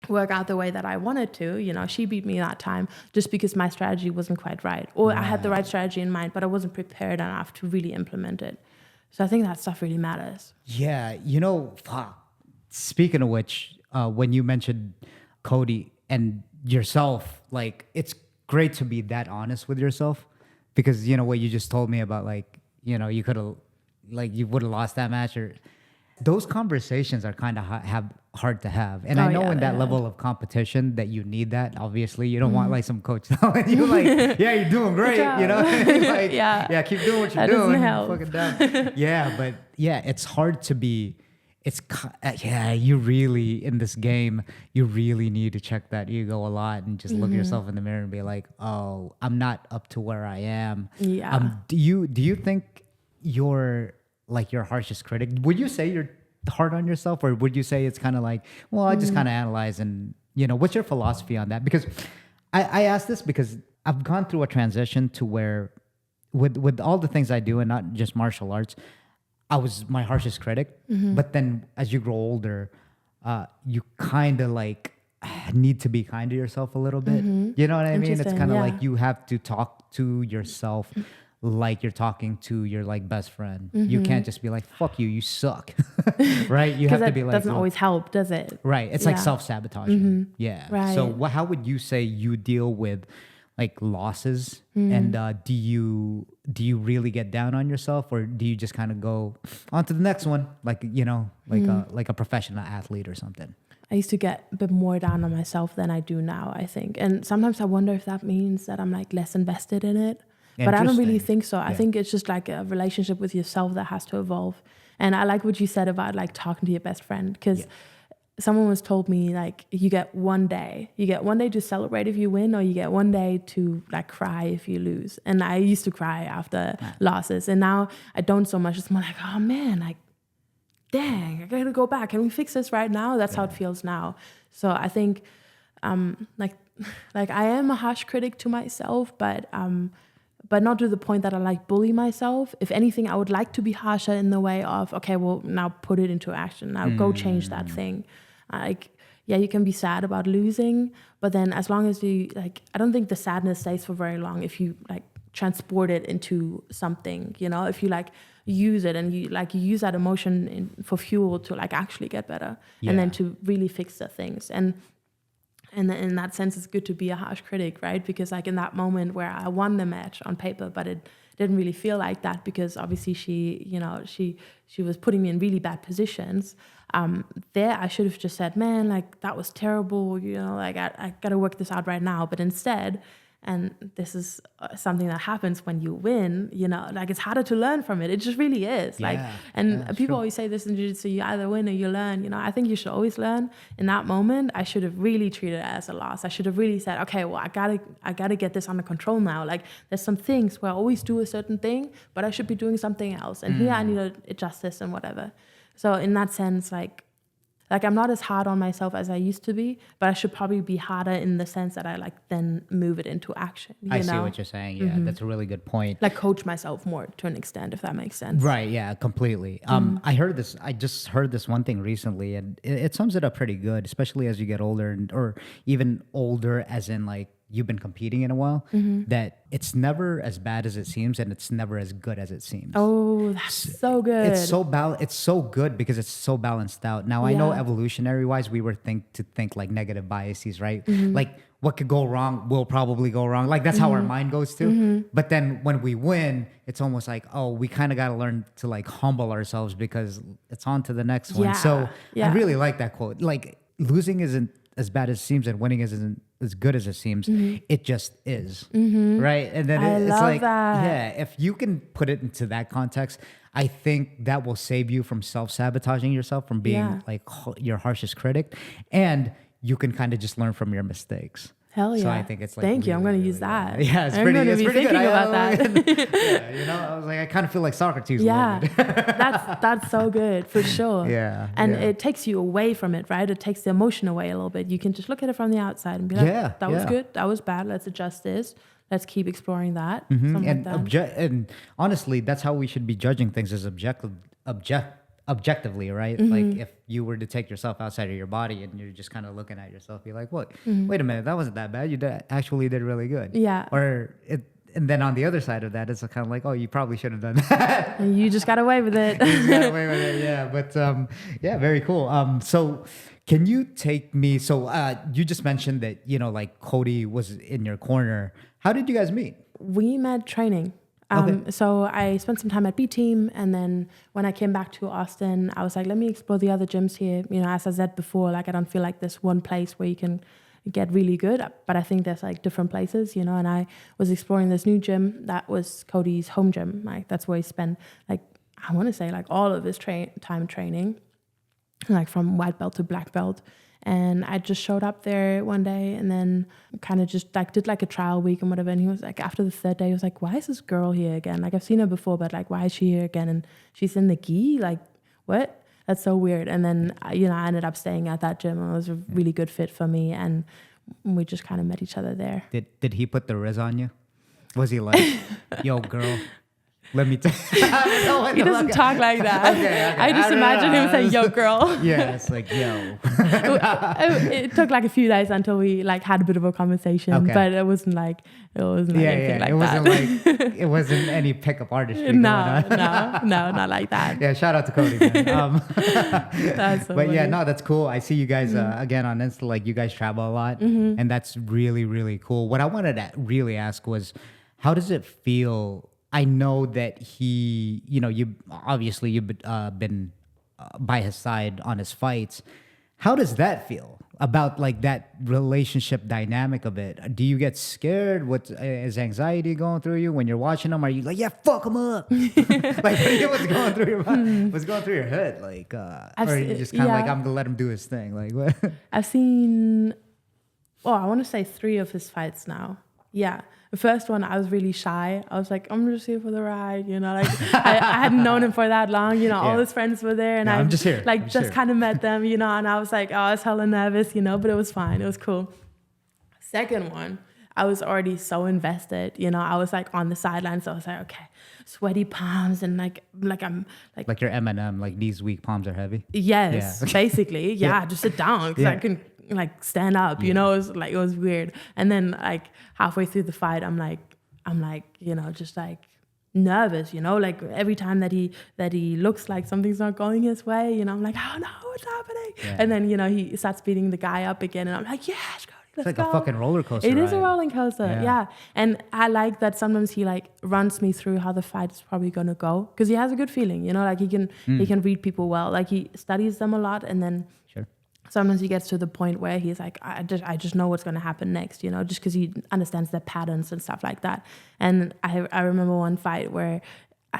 work out the way that I wanted to. You know, she beat me that time just because my strategy wasn't quite right. Or I had the right strategy in mind, but I wasn't prepared enough to really implement it. So I think that stuff really matters. Yeah, you know, speaking of which, when you mentioned Cody and yourself, like, it's great to be that honest with yourself because, you know, what you just told me about, like, you know, you could have, like, you would have lost that match or... Those conversations are kind of hard to have. And I know in that level of competition that you need that. Obviously, you don't want like some coach telling you like, yeah, you're doing great. You know, like, yeah, keep doing what you're doing. Fucking down. Yeah, but yeah, it's hard to be. You really in this game, you really need to check that ego a lot and just look yourself in the mirror and be like, oh, I'm not up to where I am. Yeah. Do you think you're like your harshest critic? Would you say you're hard on yourself, or would you say it's kind of like, well, I just kind of analyze and, you know, what's your philosophy on that? Because I ask this because I've gone through a transition to where with all the things I do and not just martial arts, I was my harshest critic. But then as you grow older, you kind of like need to be kind to yourself a little bit. You know what I mean? It's kind of like you have to talk to yourself like you're talking to your like best friend. You can't just be like, fuck you, you suck. Right? You have to be like, doesn't always help, does it? Right. It's like self-sabotaging. Yeah. Right. So how would you say you deal with like losses? And do you really get down on yourself, or do you just kind of go on to the next one? Like, you know, like a professional athlete or something. I used to get a bit more down on myself than I do now, I think. And sometimes I wonder if that means that I'm like less invested in it. But I don't really think so. I think it's just like a relationship with yourself that has to evolve. And I like what you said about like talking to your best friend, because someone was told me like you get one day to celebrate if you win, or you get one day to like cry if you lose. And I used to cry after losses, and now I don't so much. It's more like, oh man, like dang, I gotta go back. Can we fix this right now? That's how it feels now. So I think like I am a harsh critic to myself, but not to the point that I like bully myself. If anything, I would like to be harsher in the way of, okay, well, now put it into action. Now go change that thing. Like, yeah, you can be sad about losing, but then as long as you, like, I don't think the sadness stays for very long if you, like, transport it into something, you know? If you, like, use it and you use that emotion for fuel to, like, actually get better and then to really fix the things. And in that sense, it's good to be a harsh critic, right? Because like in that moment where I won the match on paper, but it didn't really feel like that because obviously she was putting me in really bad positions. There I should have just said, man, like that was terrible. You know, like I got to work this out right now. But instead, and this is something that happens when you win, you know, like it's harder to learn from it. It just really is. Like, and people always say this in Jiu-Jitsu, you either win or you learn. You know, I think you should always learn. In that moment, I should have really treated it as a loss. I should have really said, okay, well, I gotta get this under control now. Like, there's some things where I always do a certain thing, but I should be doing something else. And here I need to adjust this and whatever. So in that sense, like I'm not as hard on myself as I used to be, but I should probably be harder in the sense that I like then move it into action. I see what you're saying. Yeah, that's a really good point. Like coach myself more to an extent, if that makes sense. Right. Yeah, completely. I just heard this one thing recently, and it sums it up pretty good, especially as you get older or even older as in like you've been competing in a while, that it's never as bad as it seems and it's never as good as it seems. Oh, that's so good. It's so good because it's so balanced out. Now I know evolutionary wise, we were think like negative biases, right? Like what could go wrong will probably go wrong. Like that's how our mind goes too. But then when we win, it's almost like, oh, we kind of got to learn to like humble ourselves because it's on to the next one. So I really like that quote. Like losing isn't as bad as it seems and winning isn't as good as it seems. It just is. Right. And then it's like, if you can put it into that context, I think that will save you from self-sabotaging yourself, from being like your harshest critic. And you can kind of just learn from your mistakes. Hell yeah. So I think it's like, thank you. I'm going to really use that. Good. Yeah, I'm going to be thinking good. about that. Yeah, you know, I was like, I kind of feel like Socrates. Yeah, that's so good for sure. Yeah. And it takes you away from it, right? It takes the emotion away a little bit. You can just look at it from the outside and be like, that was good. That was bad. Let's adjust this. Let's keep exploring that. Something And like that. and honestly, that's how we should be judging things, as objectively, right? Like if you were to take yourself outside of your body and you're just kind of looking at yourself, you're like, what? Wait a minute, that wasn't that bad. You actually did really good. Yeah. And then on the other side of that, it's kind of like, oh, you probably should have done that. And you just got away with it. You got away with it, yeah. But very cool. So can you take me? So you just mentioned that, you know, like Cody was in your corner. How did you guys meet? We met training. So I spent some time at B Team, and then when I came back to Austin, I was like, let me explore the other gyms here. You know, as I said before, like I don't feel like there's one place where you can get really good, but I think there's like different places, you know. And I was exploring this new gym that was Cody's home gym. Like that's where he spent like, I want to say like all of his time training, like from white belt to black belt. And I just showed up there one day and then kind of just like did like a trial week and whatever. And he was like, after the third day, he was like, why is this girl here again? Like I've seen her before, but like, why is she here again? And she's in the gi? Like, what? That's so weird. And then, you know, I ended up staying at that gym and it was a really good fit for me. And we just kind of met each other there. Did he put the riz on you? Was he like, yo, girl, let me tell you. He doesn't talk like that. Okay. I just imagine him saying, yo, girl. Yeah, it's like, yo. It took like a few days until we like had a bit of a conversation, but it wasn't like anything like that. It wasn't any pickup artistry. No, not like that. Yeah, shout out to Cody, man. That's so but funny. yeah, no, that's cool. I see you guys again on Insta, like you guys travel a lot, and that's really, really cool. What I wanted to really ask was, how does it feel? I know that he, you know, you've been by his side on his fights. How does that feel about like that relationship dynamic of it? Do you get scared? What is anxiety going through you when you're watching him? Are you like, yeah, fuck him up? Like, what's going through your mind? What's going through your head? Like, or are you just kind of like, I'm gonna let him do his thing? Like, what? I've seen, I want to say 3 of his fights now. Yeah. The first one, I was really shy. I was like, I'm just here for the ride, you know, like I hadn't known him for that long, you know, all his friends were there and I'm just here. Like just kind of met them, you know, and I was like, I was hella nervous, you know, but it was fine. It was cool. Second one, I was already so invested, you know, I was like on the sidelines. So I was like, okay, sweaty palms and like I'm like your Eminem, like these weak palms are heavy. Yes, basically. Yeah, just sit down because I can like stand up, you know. It was weird. And then like halfway through the fight, I'm like, you know, just like nervous, you know, like every time that he looks like something's not going his way, you know, I'm like, oh no, what's happening? Yeah. And then, you know, he starts beating the guy up again and I'm like, yes, Cody, let's go. A fucking roller coaster. It is a roller coaster, yeah. And I like that sometimes he like runs me through how the fight is probably gonna go because he has a good feeling, you know, like he can read people well, like he studies them a lot, and then sometimes he gets to the point where he's like, I just know what's going to happen next, you know, just because he understands their patterns and stuff like that. And I remember one fight where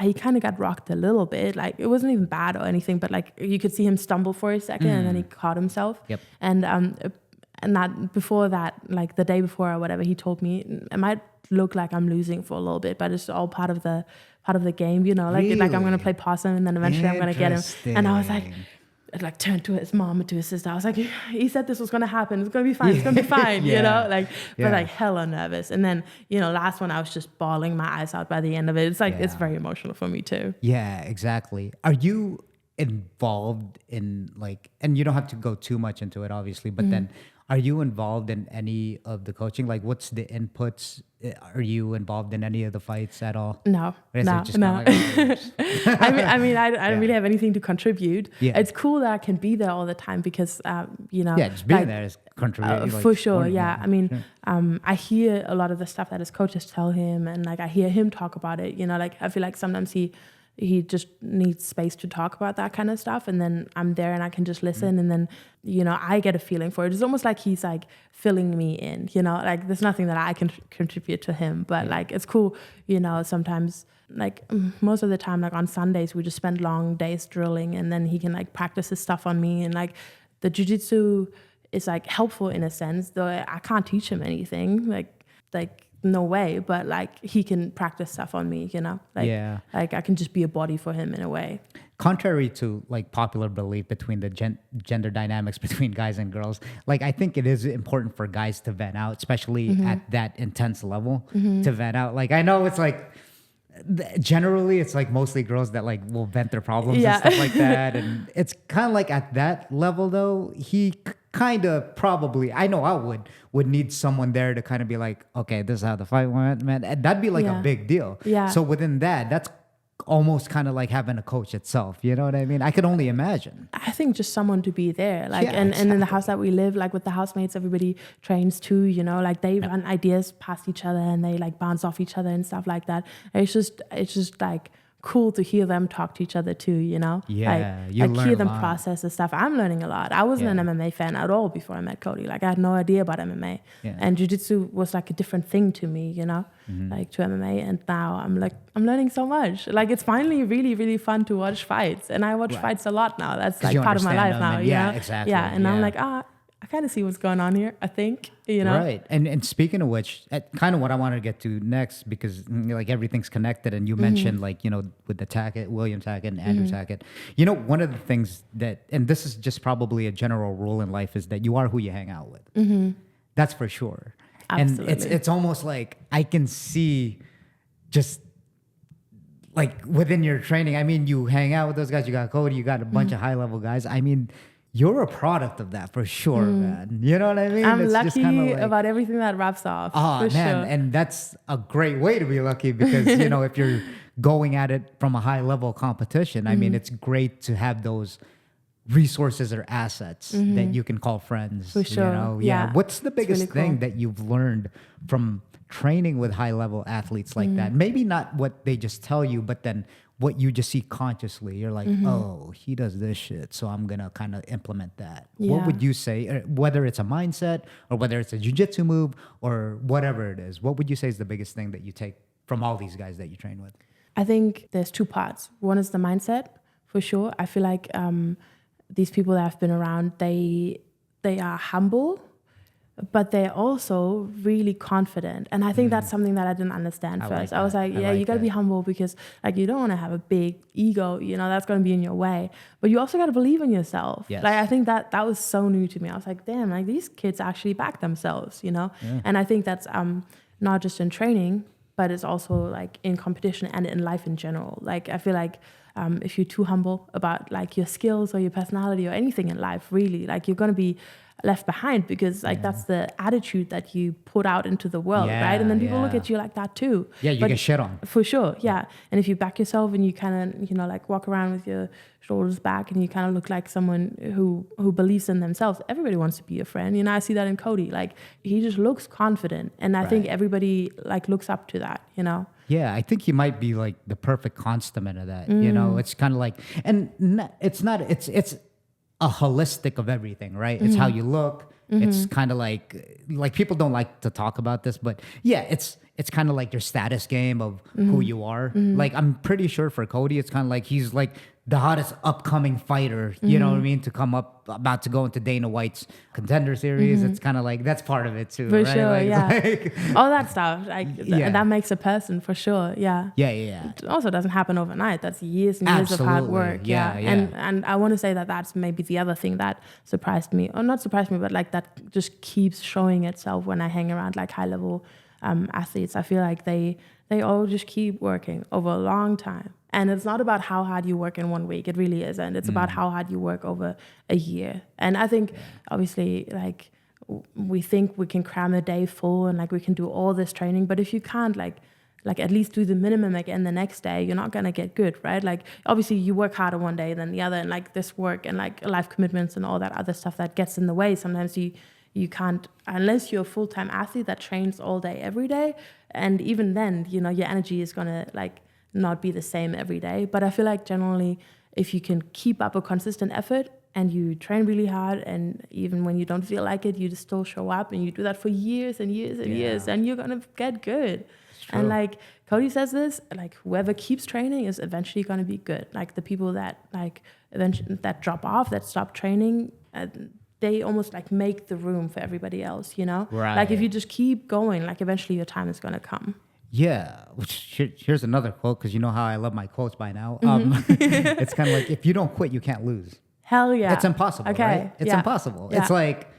he kind of got rocked a little bit. Like, it wasn't even bad or anything, but like you could see him stumble for a second and then he caught himself. Yep. And that before that, like the day before or whatever, he told me it might look like I'm losing for a little bit, but it's all part of the game, you know, like really? Like I'm going to play possum and then eventually I'm going to get him. And I was like turned to his mom and to his sister. I was like, he said this was going to happen. It's going to be fine. It's going to be fine, you know? Like, but like hella nervous. And then, you know, last one, I was just bawling my eyes out by the end of it. It's like, it's very emotional for me too. Yeah, exactly. Are you involved in like, and you don't have to go too much into it, obviously, but then Are you involved in any of the coaching? Like, what's the inputs? Are you involved in any of the fights at all? No, Or is no, it just no. kinda like, I don't really have anything to contribute. Yeah. It's cool that I can be there all the time because, just being there is contributing. for sure, yeah. I mean, I hear a lot of the stuff that his coaches tell him, and like I hear him talk about it. Like I feel like sometimes he just needs space to talk about that kind of stuff, and then I'm there and I can just listen, and then I get a feeling for it. It's almost like he's like filling me in. Like there's nothing that I can contribute to him, but like it's cool. Sometimes like most of the time, like on Sundays, we just spend long days drilling, and then he can like practice his stuff on me, and like the jiu-jitsu is like helpful in a sense, though I can't teach him anything. Like no way, but like he can practice stuff on me, like I can just be a body for him in a way. Contrary to like popular belief between the gender dynamics between guys and girls, like I think it is important for guys to vent out, especially at that intense level, to vent out. Like I know it's like generally it's like mostly girls that like will vent their problems and stuff like that, and it's kind of like at that level though he kind of probably, I know I would need someone there to kind of be like, okay, this is how the fight went, man. And that'd be like a big deal. Yeah. So within that's almost kind of like having a coach itself. You know what I mean? I could only imagine. I think just someone to be there, like, and in the house that we live, like with the housemates, everybody trains too. Like they run ideas past each other and they like bounce off each other and stuff like that. And it's just like cool to hear them talk to each other too, you like hear them process the stuff. I'm learning a lot. I wasn't an MMA fan at all before I met Cody. Like I had no idea about MMA, and jiu-jitsu was like a different thing to me, like to MMA. And now I'm learning so much. Like it's finally really, really fun to watch fights, and I watch fights a lot now. That's like part of my life now. Exactly. And I'm like, I kind of see what's going on here, I think, Right. And speaking of which, kind of what I wanted to get to next, because like everything's connected, and you mentioned like, with the Tackett, William Tackett and Andrew Tackett, one of the things that, and this is just probably a general rule in life, is that you are who you hang out with. That's for sure. Absolutely. And it's almost like I can see just like within your training, I mean, you hang out with those guys, you got Cody, you got a bunch of high level guys. I mean, you're a product of that for sure, man. You know what I mean? I'm it's lucky just like, about everything that wraps off. Oh, for man. sure. And that's a great way to be lucky because, if you're going at it from a high level competition, I mean, it's great to have those resources or assets that you can call friends. For sure. What's the biggest really thing cool. that you've learned from training with high level athletes like that? Maybe not what they just tell you, but then what you just see consciously. You're like, oh, he does this shit, so I'm gonna kind of implement that. What would you say, whether it's a mindset or whether it's a jiu-jitsu move or whatever it is, what would you say is the biggest thing that you take from all these guys that you train with? I think there's two parts. One is the mindset, for sure. I feel like these people that have been around, they are humble, but they're also really confident. And I think that's something that I didn't understand first. I was like, you got to be humble because like you don't want to have a big ego, that's going to be in your way. But you also got to believe in yourself. Yes. Like I think that was so new to me. I was like, damn, like these kids actually back themselves, And I think that's not just in training, but it's also like in competition and in life in general. Like I feel like if you're too humble about like your skills or your personality or anything in life, really, like you're going to be left behind because like that's the attitude that you put out into the world, right? And then people look at you like that too. Yeah, you get shit on. For sure, yeah. And if you back yourself and you kind of, like walk around with your shoulders back and you kind of look like someone who believes in themselves, everybody wants to be a friend. I see that in Cody. Like he just looks confident, and I think everybody like looks up to that. Yeah, I think he might be like the perfect consummate of that. It's kind of like, and it's a holistic of everything, right? It's how you look. It's kind of like people don't like to talk about this, but yeah, it's kind of like your status game of who you are. Like I'm pretty sure for Cody, it's kind of like he's like the hottest upcoming fighter, you know what I mean, to come up, about to go into Dana White's Contender Series. It's kind of like that's part of it too, for right? sure, Like, all that stuff, like that makes a person for sure. Yeah. It also doesn't happen overnight. That's years and years of hard work. And I want to say that that's maybe the other thing that surprised me, or not surprised me, but like that just keeps showing itself when I hang around like high level athletes. I feel like they all just keep working over a long time. And it's not about how hard you work in 1 week. It really isn't. It's about how hard you work over a year. And I think, obviously, like we think we can cram a day full and like we can do all this training, but if you can't like at least do the minimum again the next day, you're not gonna get good, right? Like obviously you work harder one day than the other, and like this work and like life commitments and all that other stuff that gets in the way. Sometimes you can't, unless you're a full-time athlete that trains all day every day, and even then, you know, your energy is gonna like not be the same every day. But I feel like generally, if you can keep up a consistent effort and you train really hard, and even when you don't feel like it, you just still show up, and you do that for years and years and years, and you're gonna get good. And like Cody says this, like whoever keeps training is eventually gonna be good. Like the people that like eventually that drop off, that stop training, they almost like make the room for everybody else, you know? Right. Like if you just keep going, like eventually your time is gonna come. Yeah, here's another quote, because you know how I love my quotes by now. It's kind of like, if you don't quit, you can't lose. Hell yeah. It's impossible, okay. right? It's impossible. Yeah. It's like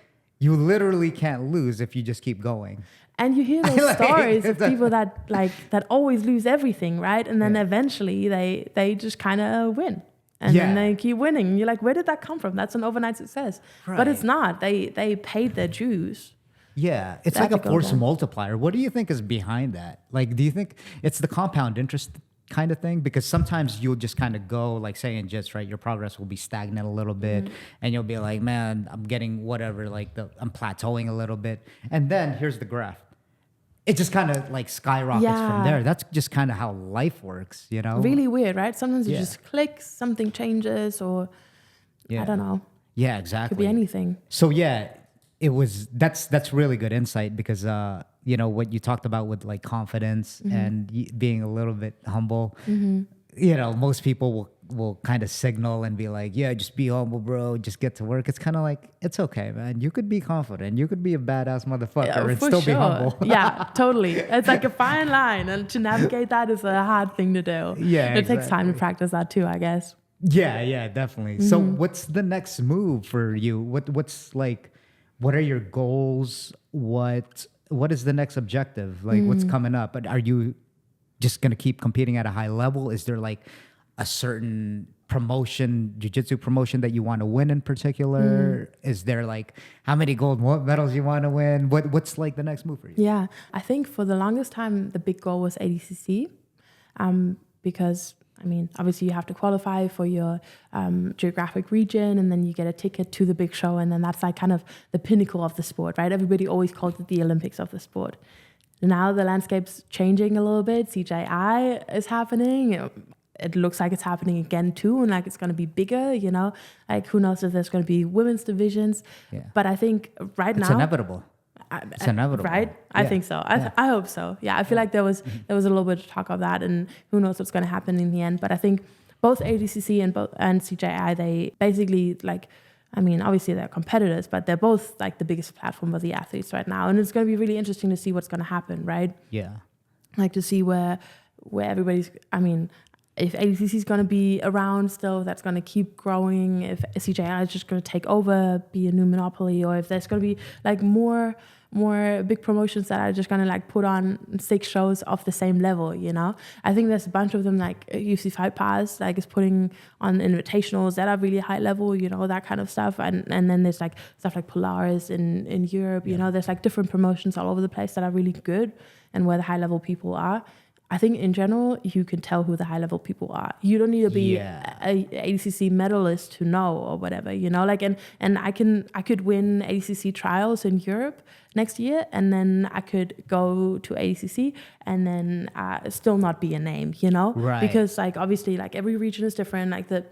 you literally can't lose if you just keep going. And you hear those stories of people that that always lose everything, right? And then eventually they just kind of win. And then they keep winning. And you're like, where did that come from? That's an overnight success. Right. But it's not. They paid their dues. Yeah, it's like a force multiplier. What do you think is behind that? Like, do you think it's the compound interest kind of thing? Because sometimes you'll just kind of go, like say in JITS, right? Your progress will be stagnant a little bit, and you'll be like, man, I'm getting whatever, like I'm plateauing a little bit. And then here's the graph. It just kind of like skyrockets from there. That's just kind of how life works, you know? Really weird, right? Sometimes you just click, something changes, or I don't know. Yeah, exactly. Could be anything. So that's really good insight, because you know what you talked about with like confidence and being a little bit humble. You know, most people will kind of signal and be like, yeah, just be humble, bro, just get to work. It's kind of like, it's okay, man, you could be confident, you could be a badass motherfucker and still be humble. Yeah, totally. It's like a fine line, and to navigate that is a hard thing to do. Yeah, it takes time to practice that too, I guess. Yeah, definitely. So what's the next move for you? What's like, what are your goals? What is the next objective? Like, what's coming up? But are you just going to keep competing at a high level? Is there like a certain promotion, jiu-jitsu promotion that you want to win in particular? Is there like how many gold medals you want to win? What's like the next move for you? Yeah, I think for the longest time, the big goal was ADCC, because I mean, obviously you have to qualify for your geographic region, and then you get a ticket to the big show, and then that's like kind of the pinnacle of the sport, right? Everybody always calls it the Olympics of the sport. Now the landscape's changing a little bit. CJI is happening. It looks like it's happening again too, and like it's going to be bigger, you know? Like who knows if there's going to be women's divisions. Yeah. But I think right now... It's inevitable. It's inevitable. Right? Yeah. I think so. I hope so. Yeah, I feel like there was a little bit of talk of that, and who knows what's going to happen in the end. But I think both ADCC and CJI, they basically like... I mean, obviously they're competitors, but they're both like the biggest platform for the athletes right now. And it's going to be really interesting to see what's going to happen, right? Yeah. Like to see where everybody's, I mean, if ADCC is going to be around still, that's going to keep growing. If CJI is just going to take over, be a new monopoly, or if there's going to be like more big promotions that are just going to like put on 6 shows of the same level, you know? I think there's a bunch of them, like UFC Fight Pass, like is putting on invitationals that are really high level, you know, that kind of stuff. And then there's like stuff like Polaris in Europe, you know, there's like different promotions all over the place that are really good and where the high level people are. I think in general, you can tell who the high level people are. You don't need to be a ADCC medalist to know or whatever, you know, like, and I could win ADCC trials in Europe next year, and then I could go to ADCC and then still not be a name, you know, right? Because like obviously like every region is different, like the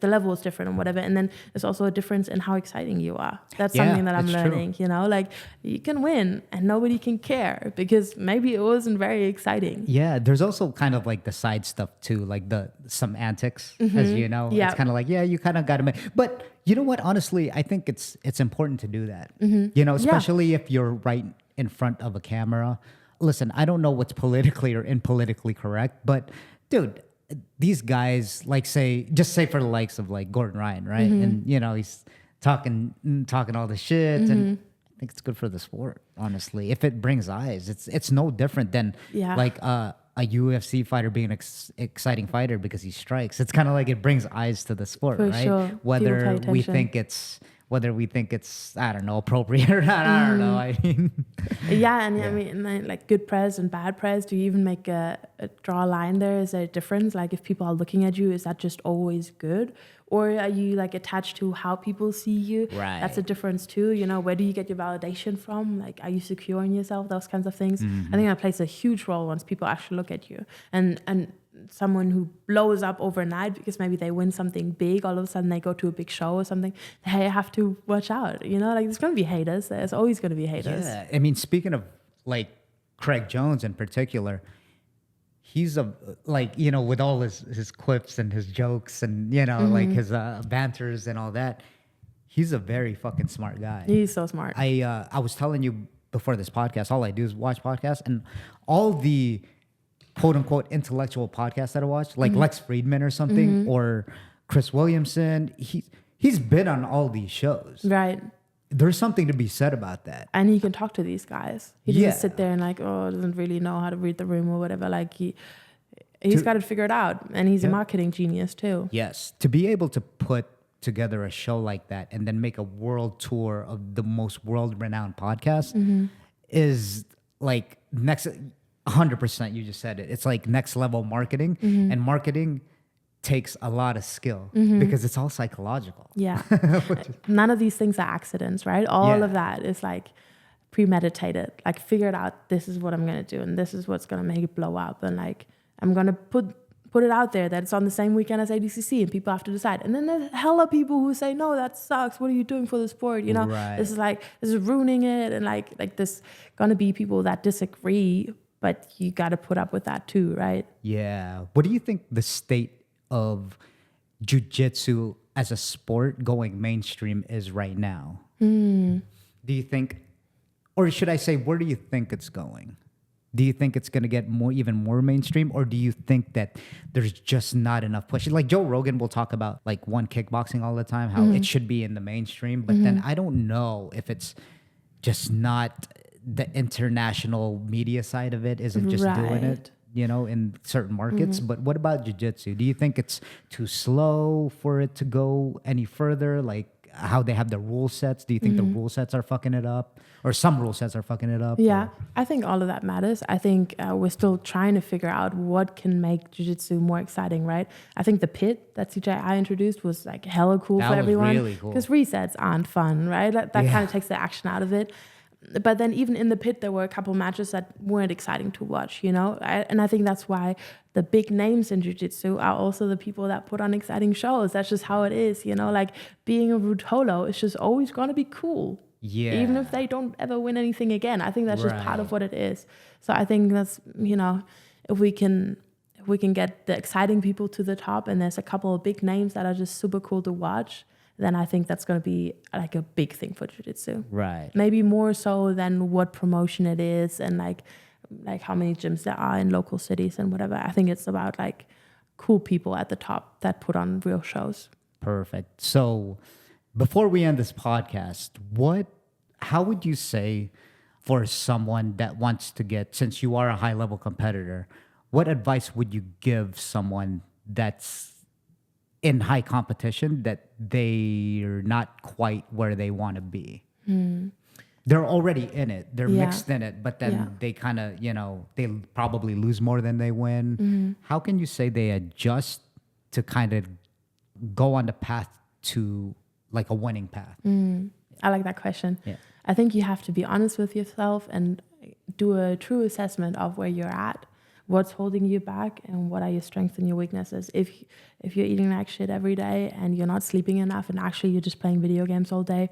level is different and whatever, and then there's also a difference in how exciting you are. That's something that I'm learning, you know, like you can win and nobody can care because maybe it wasn't very exciting. Yeah, there's also kind of like the side stuff too, like some antics, as you know. It's kind of like, yeah, you kind of got to make, but you know what? Honestly, I think it's important to do that. You know, especially if you're right in front of a camera. Listen, I don't know what's politically or impolitically correct, but dude, these guys, like just say for the likes of like Gordon Ryan, right? And you know, he's talking all the shit, and I think it's good for the sport. Honestly, if it brings eyes, it's no different than like a UFC fighter being an exciting fighter because he strikes. It's kind of like it brings eyes to the sport, for right? Sure. Whether we think it's whether we think it's, I don't know, appropriate or not. I don't know. I mean, Yeah, and I mean, like good press and bad press. Do you even make a draw a line there? Is there a difference? Like if people are looking at you, is that just always good? Or are you like attached to how people see you? Right. That's a difference too. You know, where do you get your validation from? Like, are you secure in yourself? Those kinds of things. I think that plays a huge role once people actually look at you. And someone who blows up overnight because maybe they win something big, all of a sudden they go to a big show or something, they have to watch out. You know, like there's going to be haters. There's always going to be haters. Yeah. I mean, speaking of like Craig Jones in particular, he's like, you know, with all his quips and his jokes and, you know, like his banters and all that, he's a very fucking smart guy. He's so smart. I was telling you before this podcast, all I do is watch podcasts, and all the quote unquote intellectual podcasts that I watch, like Lex Friedman or something, or Chris Williamson, he's been on all these shows. Right. There's something to be said about that. And he can talk to these guys. He doesn't sit there and like, doesn't really know how to read the room or whatever. Like he's got it figured out, and he's a marketing genius too. Yes. To be able to put together a show like that and then make a world tour of the most world-renowned podcast is like next 100%. You just said it. It's like next level marketing, and marketing takes a lot of skill because it's all psychological. Yeah. None of these things are accidents, right? All of that is like premeditated, like figured out, this is what I'm going to do and this is what's going to make it blow up. And like, I'm going to put it out there that it's on the same weekend as ADCC and people have to decide. And then there's hella people who say, no, that sucks. What are you doing for the sport? You know, this is ruining it. And like there's going to be people that disagree, but you got to put up with that too, right? Yeah. What do you think the state of jiu-jitsu as a sport going mainstream is right now? Do you think, or should I say, where do you think it's going? Do you think it's going to get even more mainstream, or do you think that there's just not enough push? Like Joe Rogan will talk about like one kickboxing all the time, how it should be in the mainstream, but then I don't know if it's just not the international media side of it isn't just doing it, you know, in certain markets. But what about jiu-jitsu? Do you think it's too slow for it to go any further? Like how they have the rule sets? Do you think the rule sets are fucking it up? Or some rule sets are fucking it up? Yeah, or? I think all of that matters. I think we're still trying to figure out what can make jiu-jitsu more exciting, right? I think the pit that CJI introduced was like hella cool for everyone. Really cool. Because resets aren't fun, right? That kind of takes the action out of it. But then even in the pit, there were a couple matches that weren't exciting to watch, you know? And I think that's why the big names in jiu-jitsu are also the people that put on exciting shows. That's just how it is, you know? Like being a Rutolo is just always going to be cool. Yeah. Even if they don't ever win anything again. I think that's just part of what it is. So I think that's, you know, if we can get the exciting people to the top and there's a couple of big names that are just super cool to watch, then I think that's going to be like a big thing for jiu-jitsu. Right. Maybe more so than what promotion it is and like how many gyms there are in local cities and whatever. I think it's about like cool people at the top that put on real shows. Perfect. So before we end this podcast, how would you say for someone that wants to get, since you are a high level competitor, what advice would you give someone that's in high competition that they're not quite where they want to be? They're already in it. They're mixed in it, but then they kind of, you know, they probably lose more than they win. How can you say they adjust to kind of go on the path to like a winning path? I like that question. Yeah. I think you have to be honest with yourself and do a true assessment of where you're at, what's holding you back, and what are your strengths and your weaknesses. If you're eating like shit every day and you're not sleeping enough and actually you're just playing video games all day,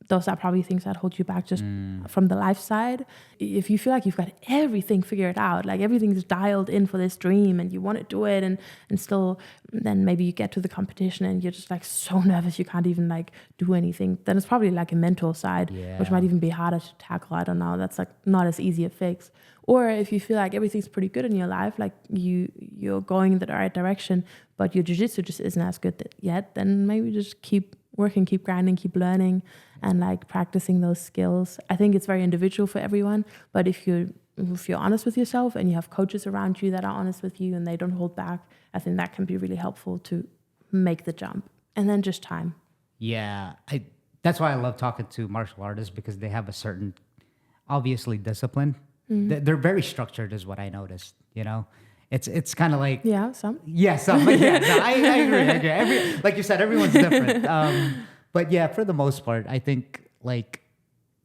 those are probably things that hold you back just from the life side. If you feel like you've got everything figured out, like everything's dialed in for this dream and you want to do it and still, then maybe you get to the competition and you're just like so nervous you can't even like do anything, then it's probably like a mental side, which might even be harder to tackle. I don't know. That's like not as easy a fix. Or if you feel like everything's pretty good in your life, like you're going in the right direction, but your jiu-jitsu just isn't as good yet, then maybe just keep working, keep grinding, keep learning, and like practicing those skills. I think it's very individual for everyone, but if you're honest with yourself and you have coaches around you that are honest with you and they don't hold back, I think that can be really helpful to make the jump. And then just time. Yeah, That's why I love talking to martial artists because they have a certain, obviously, discipline. They're very structured, is what I noticed. You know, it's kind of like some. Yeah, some. But yeah, no, I agree. Like you said, everyone's different. But yeah, for the most part, I think like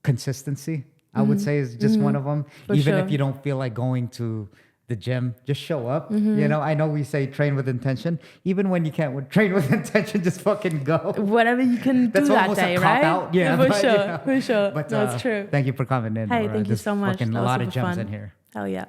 consistency, I would say, is just one of them. For Even sure. if you don't feel like going to the gym, just show up. You know, I know we say train with intention. Even when you can't train with intention, just fucking go. Whatever you can do That's that almost day, a right? cop-out. Yeah, for but, sure, you know. for sure. But No, it's true. Thank you for coming in. Hey, Nora. thank you There's so much. Fucking That a was lot of super gems fun. in here. Hell yeah.